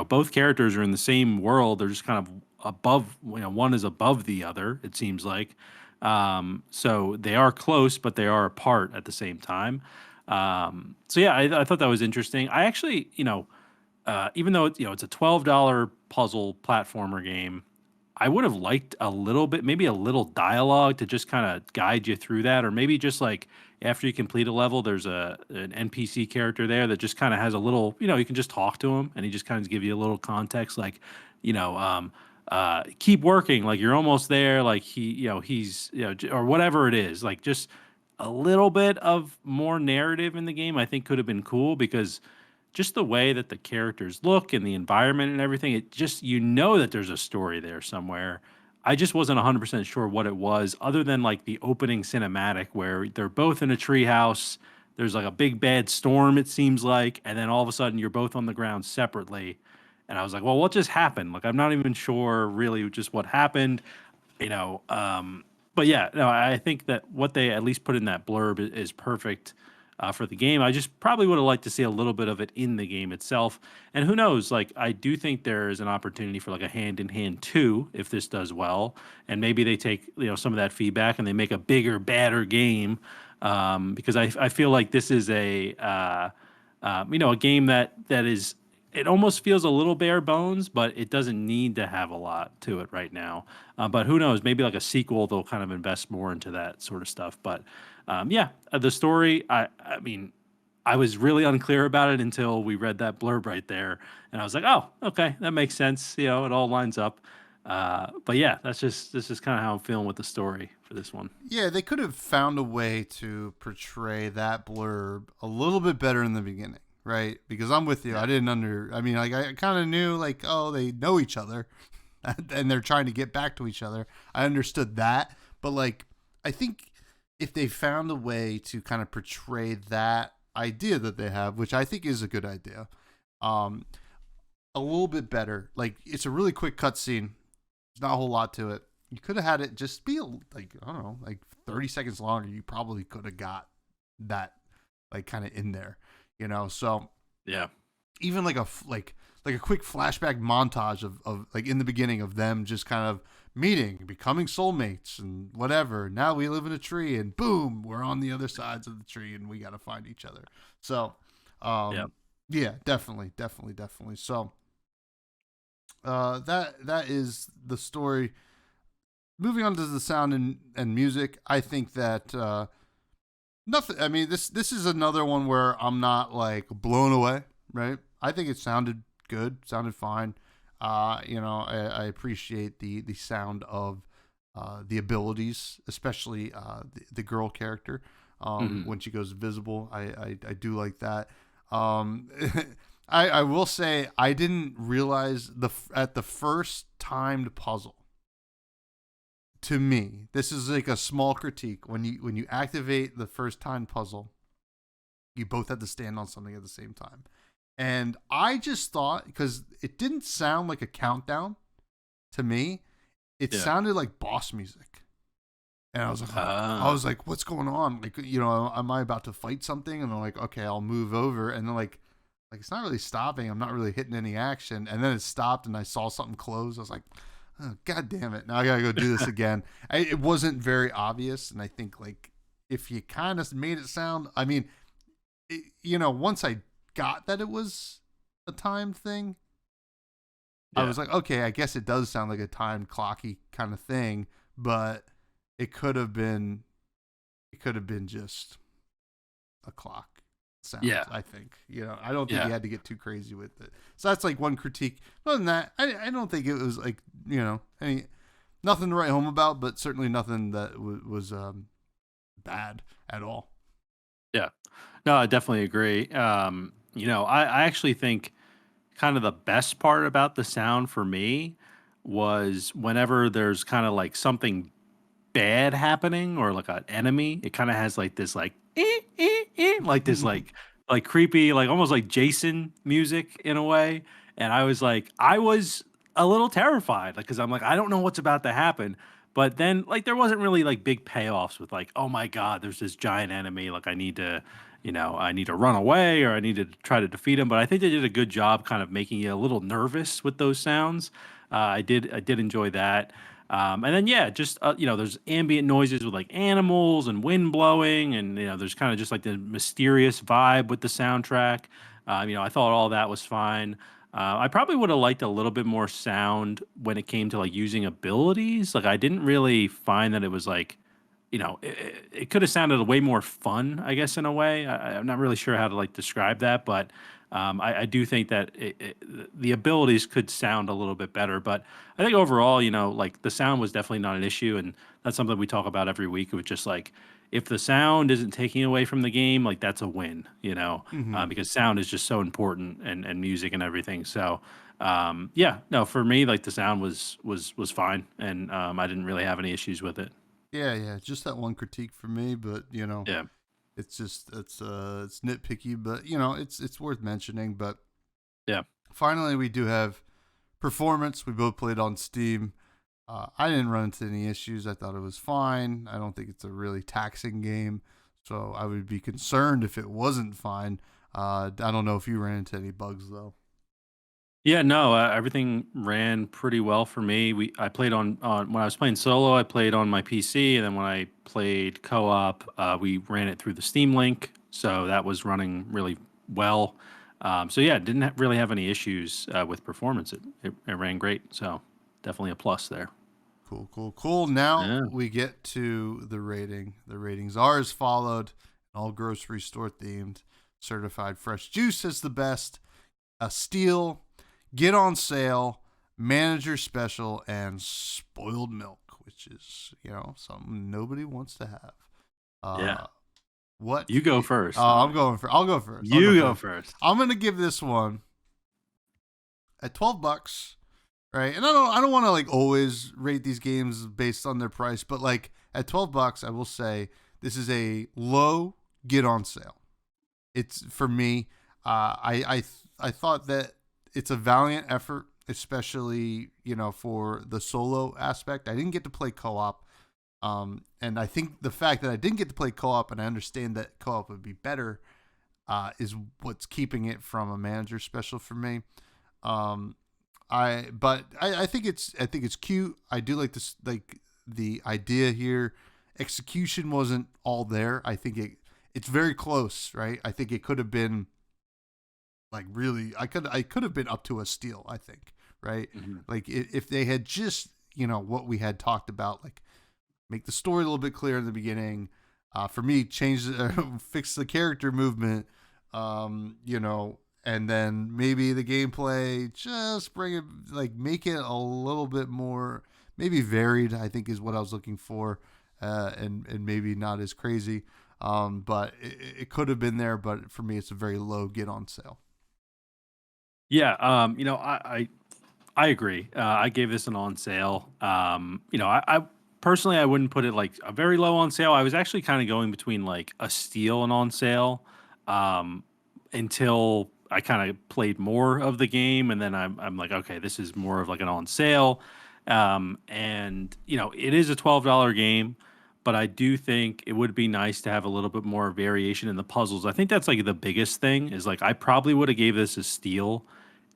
both characters are in the same world. They're just kind of above, one is above the other, it seems like. So they are close, but they are apart at the same time. I thought that was interesting. I actually, even though it's a $12 puzzle platformer game, I would have liked a little bit, maybe a little dialogue to just kind of guide you through that, or maybe just like after you complete a level, there's an NPC character there that just kind of has a little, you can just talk to him and he just kind of give you a little context, like, keep working, like you're almost there, like he's, or whatever it is, like just a little bit of more narrative in the game, I think could have been cool, because just the way that the characters look and the environment and everything, it just, that there's a story there somewhere. I just wasn't 100% sure what it was, other than like the opening cinematic where they're both in a treehouse. There's like a big bad storm, it seems like, and then all of a sudden you're both on the ground separately. And I was like, well, what just happened? Like, I'm not even sure really just what happened, But yeah, no, I think that what they at least put in that blurb is perfect for the game. I just probably would have liked to see a little bit of it in the game itself. And who knows, like I do think there is an opportunity for like a hand-in-hand 2 if this does well. And maybe they take, some of that feedback and they make a bigger, badder game. because I feel like this is a game that is, it almost feels a little bare bones, but it doesn't need to have a lot to it right now. But who knows? Maybe like a sequel, they'll kind of invest more into that sort of stuff. But yeah, the story, I mean, I was really unclear about it until we read that blurb right there, and I was like, oh, okay, that makes sense. You know, it all lines up. But yeah, this is kind of how I'm feeling with the story for this one. Yeah, they could have found a way to portray that blurb a little bit better in the beginning, right? Because I'm with you. Yeah, I mean, like, I kind of knew, like, oh, they know each other and they're trying to get back to each other. I understood that. But, like, I think if they found a way to kind of portray that idea that they have, which I think is a good idea, um, a little bit better. Like, it's a really quick cutscene. There's not a whole lot to it. You could have had it just be like, I don't know, like 30 seconds longer. You probably could have got that like kind of in there, you know. So yeah, even like a quick flashback montage of like in the beginning of them just kind of meeting, becoming soulmates and whatever. Now we live in a tree and boom, we're on the other sides of the tree and we got to find each other. So, yeah. yeah, definitely. So, that is the story. Moving on to the sound and music, I think that nothing. I mean, this is another one where I'm not like blown away, right? I think it sounded good, sounded fine. I appreciate the sound of the abilities, especially the girl character Hmm. when she goes visible. I do like that. Um, I will say I didn't realize at the first timed puzzle, to me, this is like a small critique. When you activate the first time puzzle, you both have to stand on something at the same time. And I just thought, because it didn't sound like a countdown to me, it Yeah. sounded like boss music. And I Uh, was like, what's going on? Like, am I about to fight something? And I'm like, okay, I'll move over. And then like it's not really stopping. I'm not really hitting any action. And then it stopped, and I saw something close. I was like, oh, God damn it! Now I gotta go do this again. It wasn't very obvious, and I think like if you kind of made it sound, I mean, once I got that it was a time thing, I yeah. was like, okay, I guess it does sound like a time clocky kind of thing, but it could have been, just a clock sound. Yeah. I think, I don't think Yeah. you had to get too crazy with it. So that's like one critique. Other than that, I don't think it was like, any nothing to write home about, but certainly nothing that was bad at all. Yeah. No, I definitely agree. I actually think kind of the best part about the sound for me was whenever there's kind of like something bad happening or like an enemy, it kind of has like this like like this like creepy, like almost like Jason music in a way. And I was a little terrified, like because I'm like I don't know what's about to happen. But then like there wasn't really like big payoffs with like, oh my God, there's this giant enemy, like I need to run away or I need to try to defeat him. But I think they did a good job kind of making you a little nervous with those sounds. I did enjoy that. And then yeah, just there's ambient noises with like animals and wind blowing, and there's kind of just like the mysterious vibe with the soundtrack. I thought all that was fine. I probably would have liked a little bit more sound when it came to like using abilities. Like I didn't really find that it was like, it could have sounded way more fun, I guess, in a way. I'm not really sure how to like describe that, but I do think that the abilities could sound a little bit better. But I think overall, like the sound was definitely not an issue, and that's something we talk about every week. It was just like if the sound isn't taking away from the game, like that's a win, Mm-hmm. because sound is just so important and music and everything. So yeah, no, for me, like the sound was fine, and I didn't really have any issues with it. Yeah. Just that one critique for me, but Yeah. it's just it's nitpicky, but it's worth mentioning. But Yeah. finally, we do have performance. We both played on Steam. I didn't run into any issues. I thought it was fine. I don't think it's a really taxing game, so I would be concerned if it wasn't fine. I don't know if you ran into any bugs though. Yeah, no, everything ran pretty well for me. I played on when I was playing solo, I played on my PC, and then when I played co-op, we ran it through the Steam Link, so that was running really well. So yeah, didn't really have any issues with performance. It ran great, so definitely a plus there. Cool, cool, cool. Now Yeah, we get to the rating. The ratings are as followed: all grocery store themed. Certified fresh juice is the best. A steal, get on sale, manager special, and spoiled milk, which is something nobody wants to have. yeah. Uh, what? You go first, Oh, Tommy. I'll go first. I'll go You go first. first. I'm gonna give this one at $12, right? And I don't want to like always rate these games based on their price, but like at $12, I will say this is a low get on sale. It's for me. I thought that it's a valiant effort, especially for the solo aspect. I didn't get to play co-op, and I think the fact that I didn't get to play co-op, and I understand that co-op would be better, is what's keeping it from a manager special for me. Um, I think it's cute. I do like this, like the idea here. Execution wasn't all there. I think it's very close, right? I think it could have been like really. I could have been up to a steal. I think, right? Mhm. Like if they had just what we had talked about, like make the story a little bit clearer in the beginning. For me, fix the character movement. And then maybe the gameplay, just bring it, like make it a little bit more, maybe varied. I think is what I was looking for, and maybe not as crazy. But it could have been there. But for me, it's a very low get on sale. Yeah, I agree. I gave this an on sale. I personally I wouldn't put it like a very low on sale. I was actually kind of going between like a steal and on sale, um, until I kind of played more of the game, and then I'm like, okay, this is more of like an on sale. And it is a $12 game, but I do think it would be nice to have a little bit more variation in the puzzles. I think that's like the biggest thing is like I probably would have gave this a steal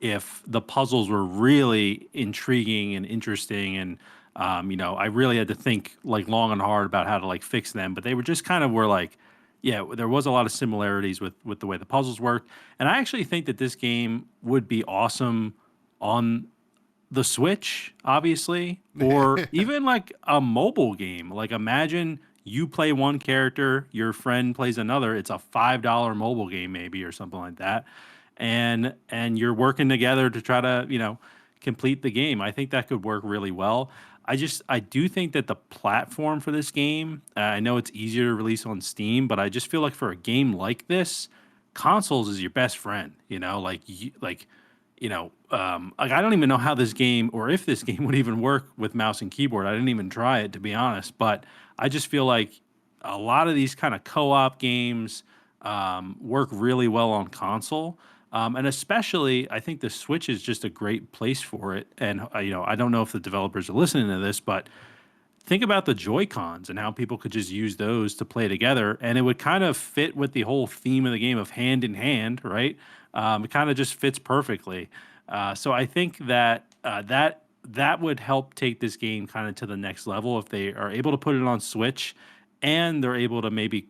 if the puzzles were really intriguing and interesting and I really had to think like long and hard about how to like fix them, but they were just kind of were like, yeah, there was a lot of similarities with the way the puzzles worked, and I actually think that this game would be awesome on the Switch, obviously, or even like a mobile game. Like imagine you play one character, your friend plays another. It's a $5 mobile game maybe or something like that. And you're working together to try to, complete the game. I think that could work really well. I do think that the platform for this game, I know it's easier to release on Steam, but I just feel like for a game like this, consoles is your best friend, like I don't even know how this game or if this game would even work with mouse and keyboard. I didn't even try it to be honest, but I just feel like a lot of these kind of co-op games work really well on console. And especially, I think the Switch is just a great place for it. And I don't know if the developers are listening to this, but think about the Joy Cons and how people could just use those to play together, and it would kind of fit with the whole theme of the game of hand in hand, right? It kind of just fits perfectly. So I think that that would help take this game kind of to the next level if they are able to put it on Switch, and they're able to maybe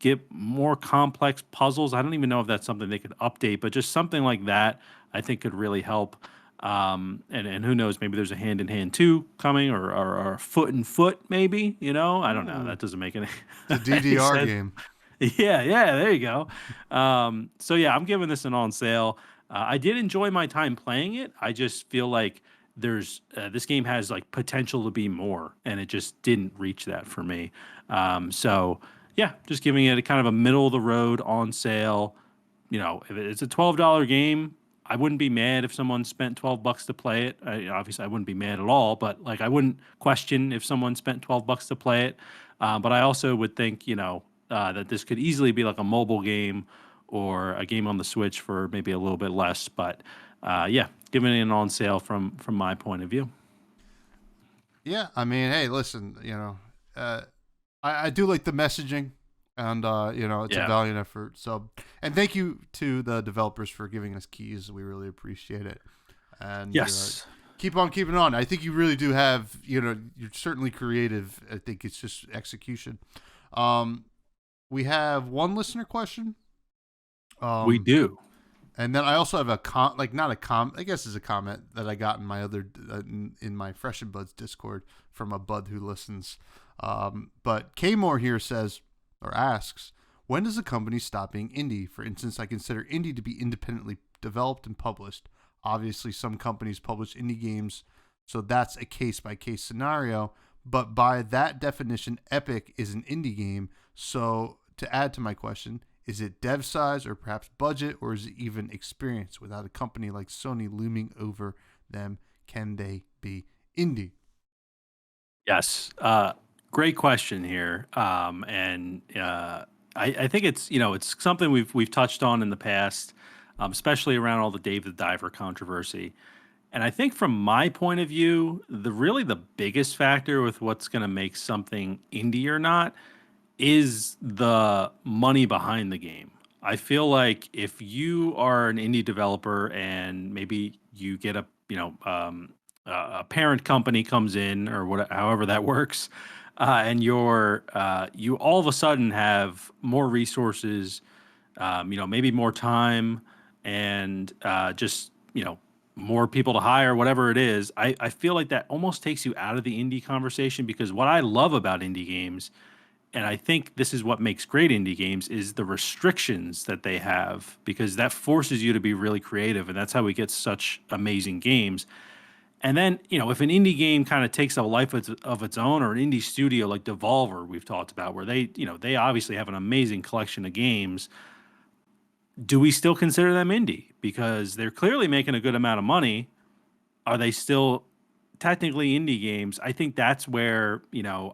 get more complex puzzles. I don't even know if that's something they could update, but just something like that, I think could really help. And who knows, maybe there's a hand in hand two coming or a foot in foot, maybe, I don't know. Ooh, That doesn't make any, it's a any DDR sense. game. Yeah, yeah, there you go. So yeah, I'm giving this an on sale. I did enjoy my time playing it. I just feel like this game has like potential to be more, and it just didn't reach that for me. So yeah, just giving it a kind of a middle of the road on sale. If it's a $12 game, I wouldn't be mad if someone spent $12 to play it. Obviously, I wouldn't be mad at all, but like I wouldn't question if someone spent $12 to play it. But I also would think, that this could easily be like a mobile game or a game on the Switch for maybe a little bit less. But yeah, giving it an on sale from my point of view. Yeah, I mean, hey, listen, I do like the messaging, and it's a Yeah. valiant effort. So, and thank you to the developers for giving us keys. We really appreciate it. and Yes. keep on keeping on. I think you really do have, you're certainly creative. I think it's just execution. We have one listener question. We do. And then I also have I guess it's a comment that I got in my other, in my Fresh and Buds Discord from a bud who listens. But K Moore here says, or asks, when does a company stop being indie? For instance, I consider indie to be independently developed and published. Obviously, some companies publish indie games, so that's a case-by-case scenario. But by that definition, Epic is an indie game. So to add to my question, is it dev size or perhaps budget, or is it even experience? Without a company like Sony looming over them, can they be indie? Yes. Great question here. I think it's something we've touched on in the past, especially around all the Dave the Diver controversy. And I think from my point of view, the biggest factor with what's going to make something indie or not is the money behind the game. I feel like if you are an indie developer and maybe you get a parent company comes in or however that works, and you all of a sudden have more resources, maybe more time, and just more people to hire, whatever it is. I feel like that almost takes you out of the indie conversation, because what I love about indie games, and I think this is what makes great indie games, is the restrictions that they have, because that forces you to be really creative, and that's how we get such amazing games. And then, if an indie game kind of takes a life of its own, or an indie studio like Devolver we've talked about, where they obviously have an amazing collection of games, do we still consider them indie? Because they're clearly making a good amount of money. Are they still technically indie games? I think that's where,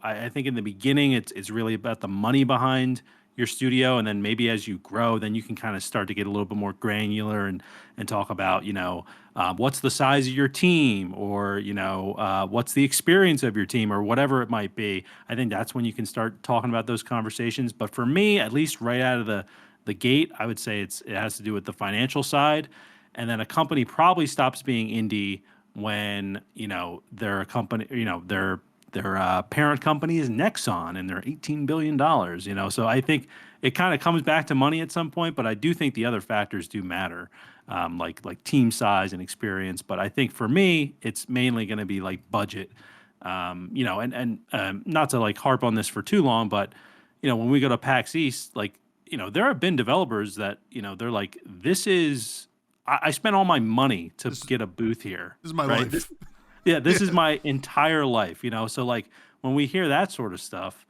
I think in the beginning it's really about the money behind your studio, and then maybe as you grow, then you can kind of start to get a little bit more granular and talk about, what's the size of your team, or what's the experience of your team, or whatever it might be. I think that's when you can start talking about those conversations. But for me, at least right out of the gate, I would say it has to do with the financial side. And then a company probably stops being indie when they're a company, their parent company is Nexon and they're $18 billion. So I think it kind of comes back to money at some point, but I do think the other factors do matter, like team size and experience. But I think for me, it's mainly going to be like budget. And not to like harp on this for too long, but when we go to PAX East, like there have been developers that they're like, this is. I spent all my money to get a booth here. This is my life. This is my entire life, So like when we hear that sort of stuff,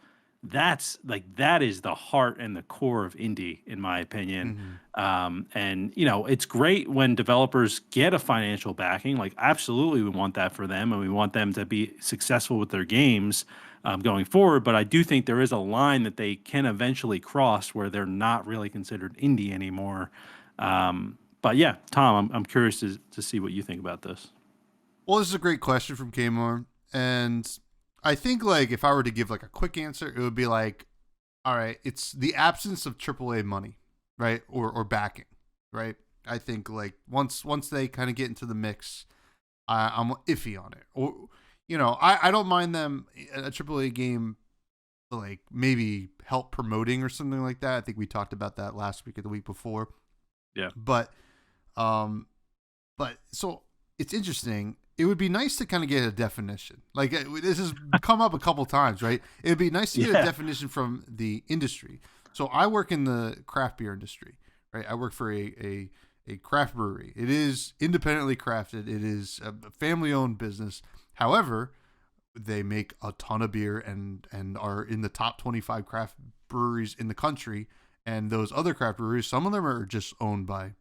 that is the heart and the core of indie, in my opinion. And it's great when developers get a financial backing. Like absolutely, we want that for them, and we want them to be successful with their games going forward. But I do think there is a line that they can eventually cross where they're not really considered indie anymore. But yeah, Tom, I'm curious to see what you think about this. Well, this is a great question from Kmore, and I think like if I were to give like a quick answer, it would be like, all right, it's the absence of AAA money, right, or backing, right. I think like once they kind of get into the mix, I'm iffy on it. Or I don't mind them a AAA game like maybe help promoting or something like that. I think we talked about that last week or the week before. Yeah, but so it's interesting. It would be nice to kind of get a definition. Like this has come up a couple times, right? It would be nice to get a definition from the industry. So I work in the craft beer industry, right? I work for a craft brewery. It is independently crafted. It is a family-owned business. However, they make a ton of beer and are in the top 25 craft breweries in the country. And those other craft breweries, some of them are just owned by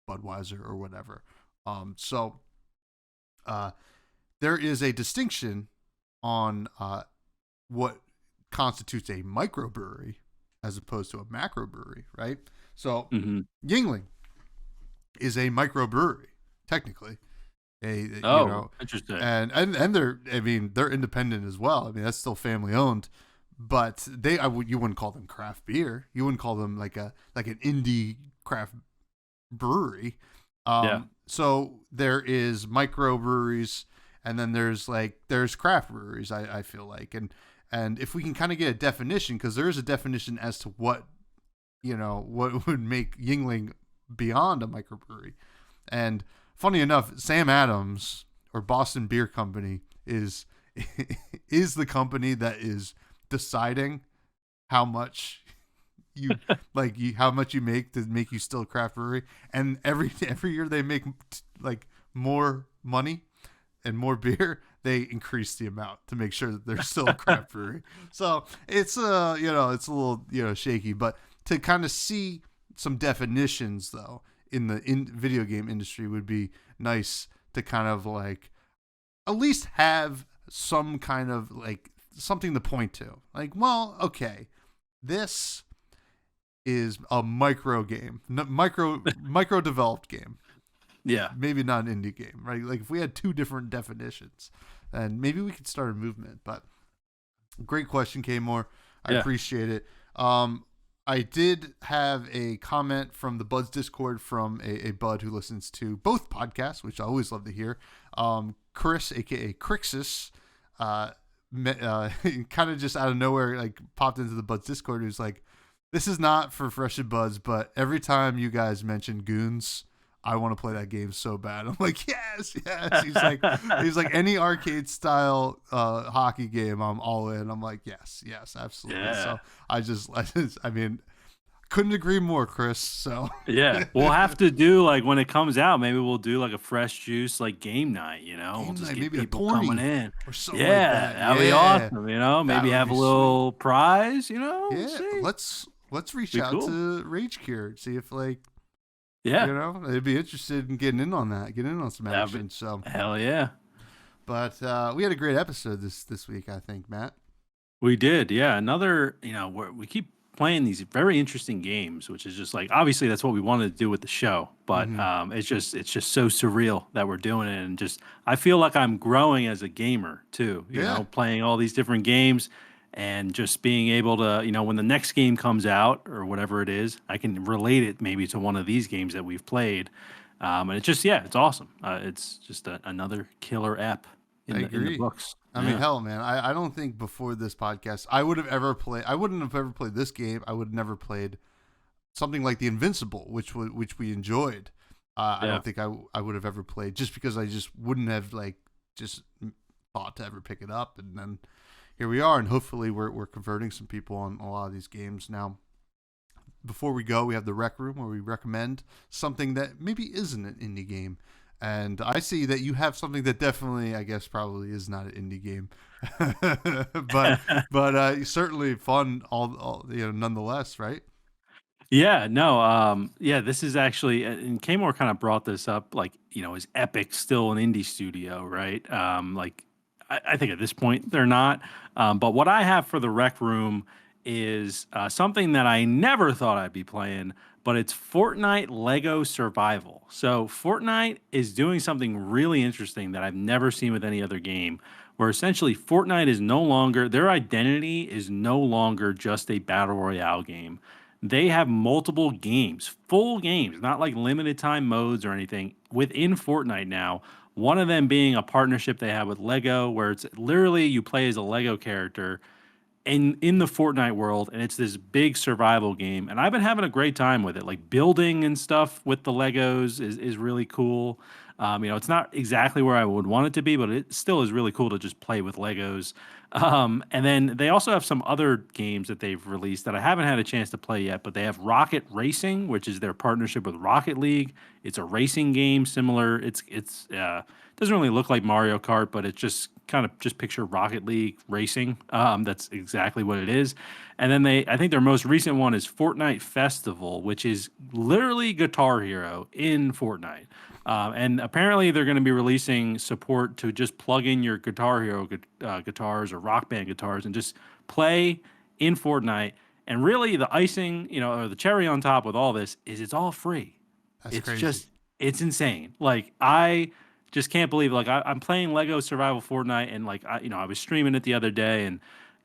Budweiser or whatever. There is a distinction on what constitutes a microbrewery as opposed to a macrobrewery, right? So Yingling is a microbrewery, technically. Interesting. And they're independent as well. I mean, that's still family owned, but you wouldn't call them craft beer. You wouldn't call them like an indie craft brewery. so there is microbreweries, and then there's craft breweries. I feel like, and if we can kind of get a definition, because there is a definition as to what what would make Yingling beyond a microbrewery. And funny enough, Sam Adams or Boston Beer Company is is the company that is deciding how much you how much you make to make you still a craft brewery. And every year they make like more money and more beer, they increase the amount to make sure that they're still a craft brewery. So it's it's a little shaky, but to kind of see some definitions though in the video game industry would be nice to kind of like at least have some kind of like something to point to. Like, well, okay, this is a micro game, micro developed game. Yeah. Maybe not an indie game, right? Like if we had two different definitions, then maybe we could start a movement. But great question, K-More. I appreciate it. I did have a comment from the Buds Discord from a bud who listens to both podcasts, which I always love to hear. Chris, aka Crixus, kind of just out of nowhere, like popped into the Buds Discord. Who's like, "This is not for Fresh and Buds, but every time you guys mention Goons, I want to play that game so bad." I'm like, yes. He's like any arcade style hockey game, I'm all in. I'm like, yes, absolutely. Yeah. So I mean, couldn't agree more, Chris. So yeah, we'll have to do like when it comes out. Maybe we'll do like a fresh juice like game night. We'll just get maybe people coming in or something like that. That'd be awesome. Maybe have a little sweet prize. Yeah, see. let's reach out to Rage Cure, see if like. Yeah. They'd be interested in getting in on that, getting in on some action. So hell yeah. But we had a great episode this week, I think, Matt. We did, yeah. Another, we keep playing these very interesting games, which is just like obviously that's what we wanted to do with the show, but it's just so surreal that we're doing it, and just I feel like I'm growing as a gamer too. You know, playing all these different games. And just being able to, when the next game comes out or whatever it is, I can relate it maybe to one of these games that we've played. And it's just, it's awesome. It's just another killer ep in the books. I mean, hell, man, I don't think before this podcast I wouldn't have ever played this game. I would have never played something like The Invincible, which we enjoyed. I don't think I would have ever played, just because I just wouldn't have just thought to ever pick it up. And then here we are, and hopefully we're converting some people on a lot of these games. Now, before we go, we have the Rec Room, where we recommend something that maybe isn't an indie game. And I see that you have something that definitely, I guess, probably is not an indie game, but certainly fun. All nonetheless, right? Yeah, no, this is actually, and K-More kind of brought this up, like, is Epic still an indie studio, right? I think at this point they're not. But what I have for the Rec Room is something that I never thought I'd be playing, but it's Fortnite Lego Survival. So Fortnite is doing something really interesting that I've never seen with any other game, where essentially Fortnite is no longer, their identity is no longer just a battle royale game. They have multiple games, full games, not like limited time modes or anything, within Fortnite now. One of them being a partnership they have with Lego, where it's literally you play as a Lego character in the Fortnite world, and it's this big survival game. And I've been having a great time with it. Like building and stuff with the Legos is really cool. It's not exactly where I would want it to be, but it still is really cool to just play with Legos. And then they also have some other games that they've released that I haven't had a chance to play yet, but they have Rocket Racing, which is their partnership with Rocket League. It's a racing game similar. It's doesn't really look like Mario Kart, but it's just kind of just picture Rocket League racing. That's exactly what it is. And then I think their most recent one is Fortnite Festival, which is literally Guitar Hero in Fortnite. And apparently they're going to be releasing support to just plug in your Guitar Hero guitars or Rock Band guitars and just play in Fortnite. And really the icing, or the cherry on top with all this is it's all free. That's it's crazy. It's insane. Like I just can't believe it. Like I'm playing Lego Survival Fortnite, and like I was streaming it the other day, and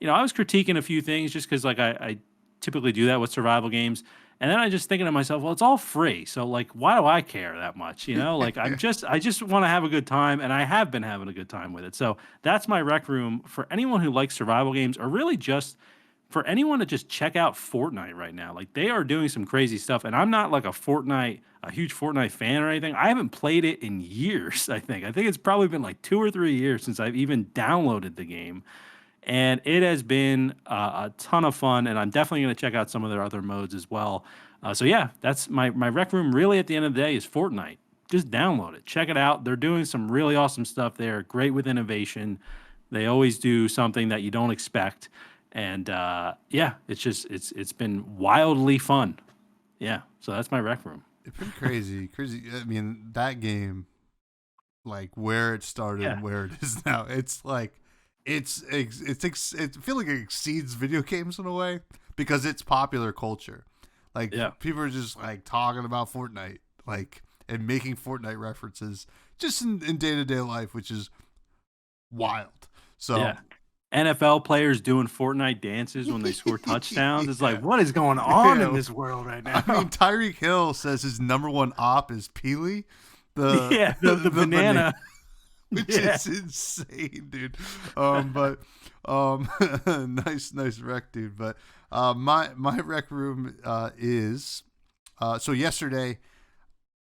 I was critiquing a few things just because like I typically do that with survival games. And then I just thinking to myself, well, it's all free. So like, why do I care that much? You know, like I just want to have a good time, and I have been having a good time with it. So that's my rec room for anyone who likes survival games, or really just for anyone to just check out Fortnite right now. Like they are doing some crazy stuff, and I'm not like a huge Fortnite fan or anything. I haven't played it in years. I think it's probably been like 2 or 3 years since I've even downloaded the game, and it has been a ton of fun. And I'm definitely going to check out some of their other modes as well. So yeah, that's my rec room. Really, at the end of the day, is Fortnite. Just download it, check it out. They're doing some really awesome stuff there. Great with innovation. They always do something that you don't expect, and yeah, it's been wildly fun. Yeah, so that's my rec room. It's been crazy, crazy. I mean, that game, like where it started Yeah, and where it is now, it's like I feel like it exceeds video games in a way because it's popular culture. Like yeah, people are just like talking about Fortnite, like and making Fortnite references just in day to day life, which is wild. So yeah. NFL players doing Fortnite dances when they score touchdowns. It's like, yeah, what is going on in yeah. this world right I mean, now? Tyreek Hill says his number one op is Peely, the Yeah, the the banana, banana. which Yeah. is insane, dude. But nice rec, dude. But my rec room is so yesterday.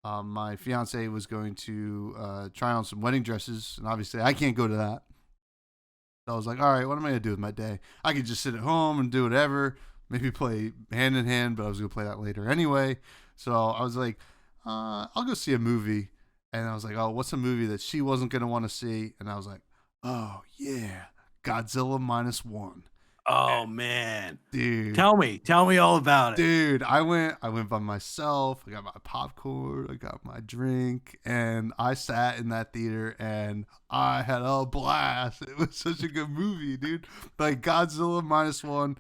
My fiance was going to try on some wedding dresses, and obviously I can't go to that. So I was like, all right, what am I gonna do with my day? I could just sit at home and do whatever, maybe play hand in hand, but I was gonna play that later anyway. So I was like, I'll go see a movie, and I was like, oh, what's a movie that she wasn't gonna want to see? And I was like, oh yeah, Godzilla -1, Oh man, dude. tell me all about it. Dude, I went by myself. I got my popcorn, I got my drink, and I sat in that theater and I had a blast. It was such a good movie, dude. Like Godzilla -1.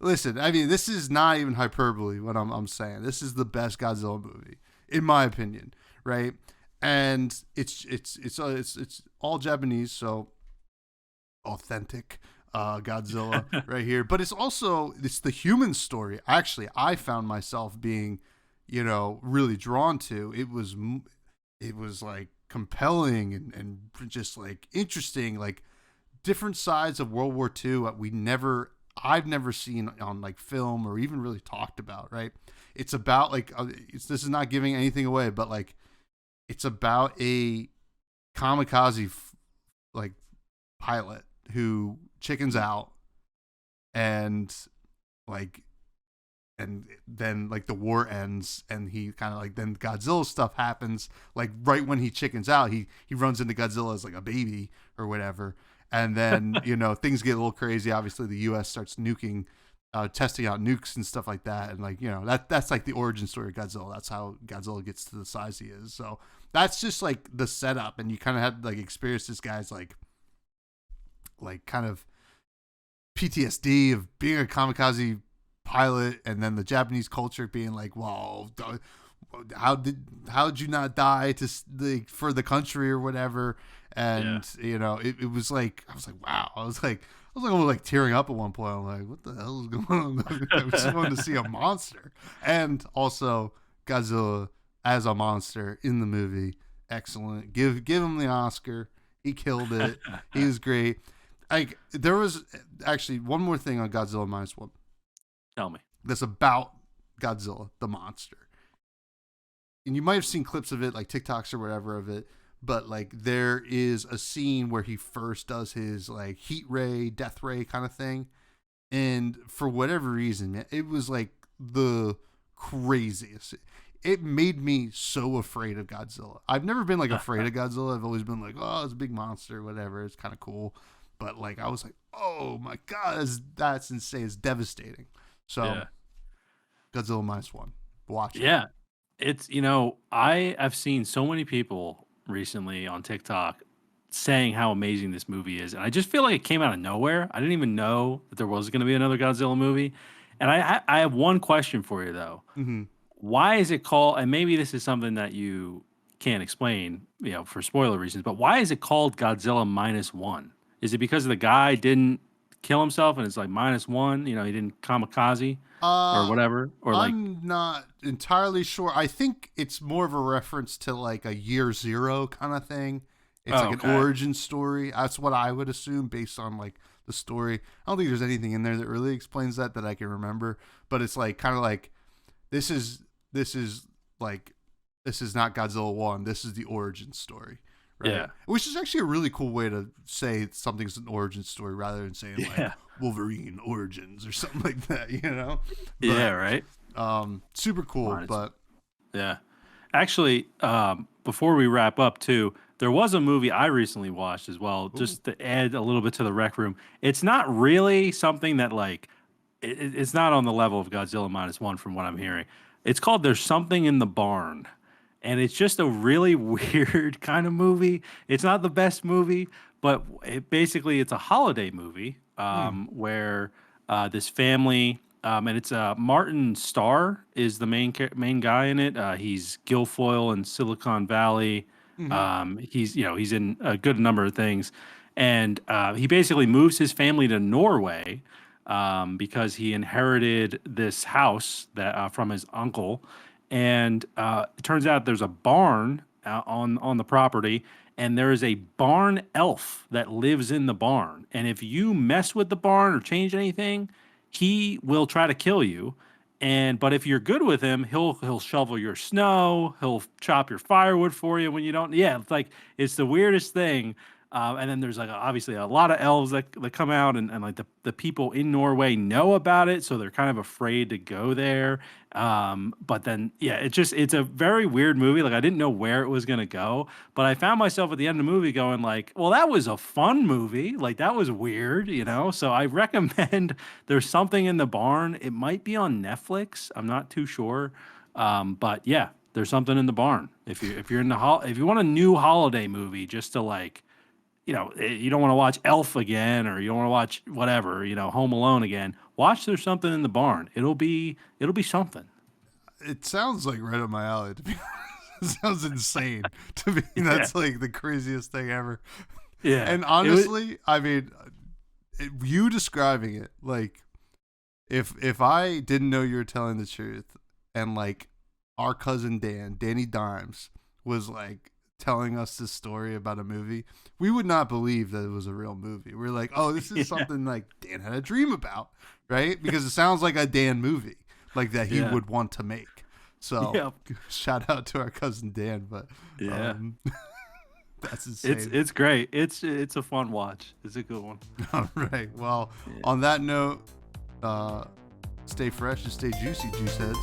Listen, I mean, this is not even hyperbole what I'm saying. This is the best Godzilla movie in my opinion, right? And it's all Japanese, so authentic Godzilla right here. But it's the human story. Actually, I found myself being, really drawn to. It was like compelling and just like interesting, like different sides of World War II that I've never seen on like film or even really talked about. Right? It's about like this is not giving anything away, but like it's about a kamikaze like pilot who chickens out and like and then like the war ends and he kind of like then Godzilla stuff happens like right when he chickens out he runs into Godzilla as like a baby or whatever, and then things get a little crazy. Obviously the US starts nuking testing out nukes and stuff like that, and like that's like the origin story of Godzilla. That's how Godzilla gets to the size he is. So that's just like the setup, and you kind of had like experience this guy's like kind of PTSD of being a kamikaze pilot, and then the Japanese culture being like, well, how did you not die for the country or whatever? Yeah. And it was like I was like, wow, I was like almost like tearing up at one point. I'm like, what the hell is going on? I just wanted to see a monster, and also Godzilla as a monster in the movie. Excellent. Give him the Oscar. He killed it. He was great. Like there was actually one more thing on Godzilla -1 Tell me. that's about Godzilla the monster, and you might have seen clips of it, like TikToks or whatever of it. But like there is a scene where he first does his like heat ray, death ray kind of thing, and for whatever reason, man, it was like the craziest. It made me so afraid of Godzilla. I've never been like afraid of Godzilla. I've always been like, oh, it's a big monster, whatever. It's kind of cool. But like I was like, oh my god, that's insane. It's devastating. So Yeah. Godzilla -1. Watch it. Yeah. It's, I have seen so many people recently on TikTok saying how amazing this movie is. And I just feel like it came out of nowhere. I didn't even know that there was going to be another Godzilla movie. And I have one question for you, though. Mm-hmm. Why is it called, and maybe this is something that you can't explain, for spoiler reasons, but why is it called Godzilla -1? Is it because the guy didn't kill himself and it's like -1. You know, he didn't kamikaze or Uh, whatever, or like. I'm not entirely sure. I think it's more of a reference to like a Year Zero kind of thing. It's Oh, like an okay. origin story. That's what I would assume based on like the story. I don't think there's anything in there that really explains that I can remember. But it's like kind of like this is like this is not Godzilla 1. This is the origin story. Right. Yeah. Which is actually a really cool way to say something's an origin story rather than saying like Yeah. Wolverine Origins or something like that, you know? But, Yeah. Right. super cool. Mine is- But Yeah. Actually, before we wrap up, too, there was a movie I recently watched as well, just to add a little bit to the Rec Room. It's not really something that, like, it's not on the level of Godzilla -1 from what I'm hearing. It's called There's Something in the Barn. And it's just a really weird kind of movie. It's not the best movie, but it's a holiday movie where this family and it's Martin Starr is the main guy in it. He's Guilfoyle in Silicon Valley. He's in a good number of things, and he basically moves his family to Norway because he inherited this house that from his uncle, and it turns out there's a barn on the property, and there is a barn elf that lives in the barn, and if you mess with the barn or change anything, he will try to kill you. But if you're good with him, he'll shovel your snow, he'll chop your firewood for you when you don't. Yeah, it's the weirdest thing. And then there's like obviously a lot of elves that come out, and like the people in Norway know about it, so they're kind of afraid to go there. But then yeah, it's a very weird movie. Like I didn't know where it was gonna go, but I found myself at the end of the movie going like, well, that was a fun movie. Like that was weird, you know. So I recommend There's Something in the Barn. It might be on Netflix. I'm not too sure. But yeah, There's Something in the Barn. If you're in if you want a new holiday movie just to like, you don't want to watch Elf again, or you don't want to watch whatever, Home Alone again. Watch There's Something in the Barn. It'll be something. it sounds like right up my alley, to be honest. It sounds insane to me. That's like the craziest thing ever. Yeah. And honestly, I mean, you describing it, like, if I didn't know you were telling the truth, and like our cousin Danny Dimes, was like telling us this story about a movie, we would not believe that it was a real movie. We're like, oh, this is something like Dan had a dream about, right? Because it sounds like a Dan movie, like that he would want to make. So shout out to our cousin Dan, but that's insane. It's great. It's a fun watch. It's a good one. All right. Well, on that note, stay fresh and stay juicy, juice heads.